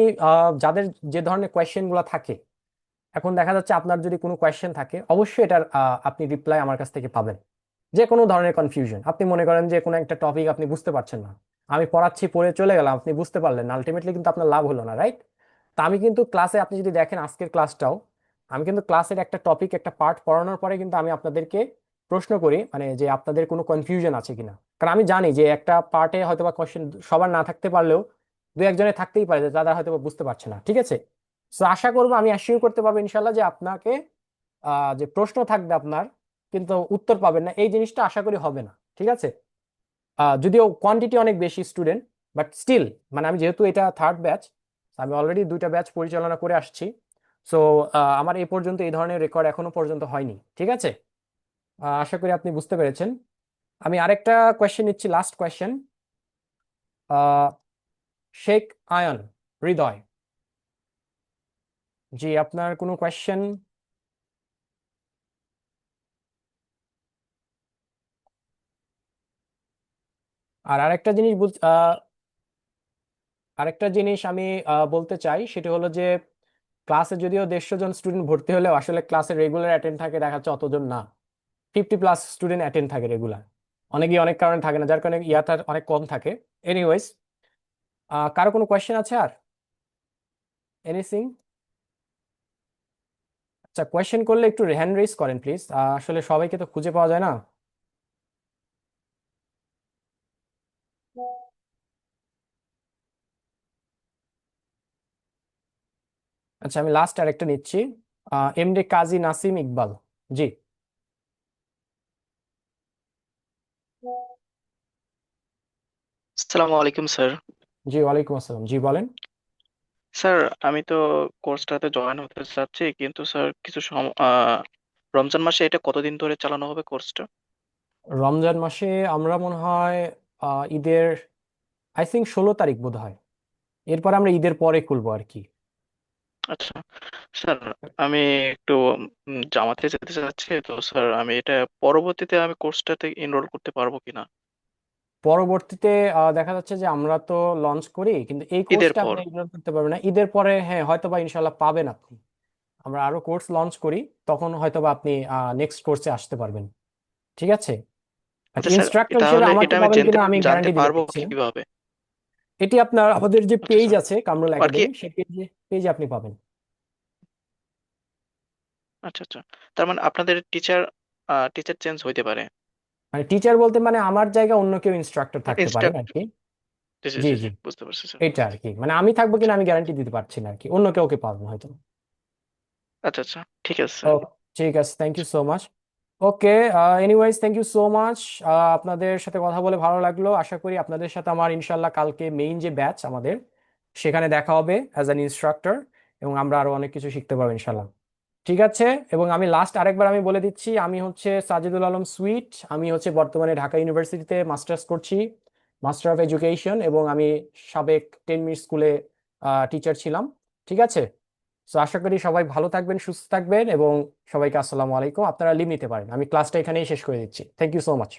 যাদের যে ধরনের কোয়েশ্চেন গুলো থাকে, এখন দেখা যাচ্ছে আপনার যদি কোনো কোয়েশ্চেন থাকে অবশ্যই এটার আপনি রিপ্লাই আমার কাছ থেকে পাবেন। যে কোনো ধরনের কনফিউশন, আপনি মনে করেন যে কোনো একটা টপিক আপনি বুঝতে পারছেন না, আমি পড়াচ্ছি, পড়ে চলে গেলাম, আপনি বুঝতে পারলেন না, আলটিমেটলি কিন্তু আপনার লাভ হলো না, রাইট? তা আমি কিন্তু ক্লাসে, আপনি যদি দেখেন আজকের ক্লাসটাও, আমি কিন্তু ক্লাসের একটা টপিক, একটা পার্ট পড়ানোর পরে কিন্তু আমি আপনাদেরকে প্রশ্ন করি, মানে যে আপনাদের কোনো কনফিউশন আছে কিনা, কারণ আমি জানি যে একটা পার্টে হয়তো বা কোয়েশ্চেন সবার না থাকতে পারলেও দু একজনের থাকতেই পারে যে তারা হয়তো বা বুঝতে পারছে না, ঠিক আছে? সো আশা করবো, আমি অ্যাসিওর করতে পারবো ইনশাল্লাহ যে আপনাকে যে প্রশ্ন থাকবে আপনার কিন্তু উত্তর পাবেন না, এই জিনিসটা আশা করি হবে না, ঠিক আছে? যদিও কোয়ান্টিটি অনেক বেশি স্টুডেন্ট, বাট স্টিল মানে আমি যেহেতু এটা থার্ড ব্যাচ, আমি অলরেডি 2টা ব্যাচ পরিচালনা করে আসছি, সো আমার এই পর্যন্ত এই ধরনের রেকর্ড এখনো পর্যন্ত হয়নি, ঠিক আছে? আশা করি আপনি বুঝতে পেরেছেন। আমি আরেকটা কোয়েশ্চেন নিচ্ছি, লাস্ট কোয়েশ্চেন। শেখ আয়ন হৃদয়, জি আপনার কোনো কোয়েশ্চেন? আর আরেকটা জিনিস আমি বলতে চাই, সেটা হলো যে ক্লাসে যদিও 150 জন স্টুডেন্ট ভর্তি হলেও আসলে ক্লাসে রেগুলার অ্যাটেন্ড থাকে দেখা যাচ্ছে অতজন না, 50+ স্টুডেন্ট অ্যাটেন্ড থাকে রেগুলার, অনেকেই অনেক কারণে থাকে না, যার কারণে ইয়াটা অনেক কম থাকে। এনিওয়েজ, কারো কোনো কোয়েশ্চেন আছে আর? এনিথিং? আচ্ছা, কোয়েশ্চেন করলে একটু হ্যান্ড রেজ করেন প্লিজ, আসলে সবাইকে তো খুঁজে পাওয়া যায় না। আচ্ছা, আমি লাস্ট আরেকটা নিচ্ছি, এমডি কাজী নাসিম ইকবাল, জি। আসসালামু আলাইকুম স্যার। জি, ওয়ালাইকুম আসসালাম, জি বলেন। স্যার, আমি তো কোর্সটাতে জয়েন হতে চাচ্ছি, কিন্তু স্যার রমজান মাসে এটা কতদিন ধরে চালানো হবে কোর্সটা? রমজান মাসে আমরা মনে হয় ঈদের, আই থিঙ্ক 16 তারিখ বোধ হয়, এরপর আমরা ঈদের পরে খুলবো আর কি। আচ্ছা স্যার, আমি একটু জামাতে যেতে চাচ্ছি, তো স্যার আমি এটা পরবর্তীতে আমি কোর্সটাতে এনরোল করতে পারবো কিনা পরবর্তীতে দেখা যাচ্ছে যে আমরা তো লঞ্চ করি, কিন্তু এই ঈদের কোর্সটা পর? আপনি ইগনোর করতে পারবেন না, ঈদের পরে হ্যাঁ হয়তো বা ইনশাল্লাহ পাবেন আপনি, আমরা আরো কোর্স লঞ্চ করি, তখন হয়তো বা আপনি নেক্সট কোর্সে আসতে পারবেন, ঠিক আছে? বাট আচ্ছা স্যার, ইনস্ট্রাক্টর হিসেবে তাহলে আমাকে এটা আমি পাবেন জানতে কিনা আমি জানতে গ্যারান্টি দিতে পারবো পারছি না। কিভাবে? এটি আপনার আমাদের যে আচ্ছা পেজ স্যার, আছে কামরুল আর কি? একাডেমি, সেই পেজে পেজে আপনি পাবেন। আচ্ছা আচ্ছা, তার মানে আপনাদের টিচার চেঞ্জ হইতে পারে? মানে টিচার বলতে মানে আমার জায়গায় অন্য কেউ ইনস্ট্রাক্টর থাকতে পারেন আর ইনস্ট্রাক্টর, কি। জি জি জি জি জি, জি, বুঝতে পারছি স্যার। এটা আর কি, মানে আমি থাকবো আচ্ছা কিনা আমি গ্যারান্টি দিতে পারছি না আর কি, অন্য কেউকে পাবেন হয়তো। আচ্ছা আচ্ছা, ঠিক আছে ও, স্যার। ঠিক আছে, thank you so much. Okay, anyways thank you so much, আপনাদের সাথে কথা বলে ভালো লাগলো, আশা করি আপনাদের সাথে আমার ইনশাল্লাহ কালকে মেইন যে ব্যাচ আমাদের, সেখানে দেখা হবে অ্যাজ অ্যান ইনস্ট্রাক্টর, এবং আমরা আরো অনেক কিছু শিখতে পারবো ইনশাল্লাহ, ঠিক আছে? এবং আমি লাস্ট আরেকবার আমি বলে দিচ্ছি, আমি হচ্ছে সাজিদুল আলম সুইট, আমি হচ্ছে বর্তমানে ঢাকা ইউনিভার্সিটিতে মাস্টার্স করছি, মাস্টার অফ এডুকেশন, এবং আমি সাবেক 10 মিনিট স্কুলে টিচার ছিলাম, ঠিক আছে? তো আশা করি সবাই ভালো থাকবেন, সুস্থ থাকবেন, এবং সবাইকে আসসালামু আলাইকুম, আপনারা লিভ নিতে পারেন, আমি ক্লাসটা এখানেই শেষ করে দিচ্ছি, থ্যাংক ইউ সো মাচ।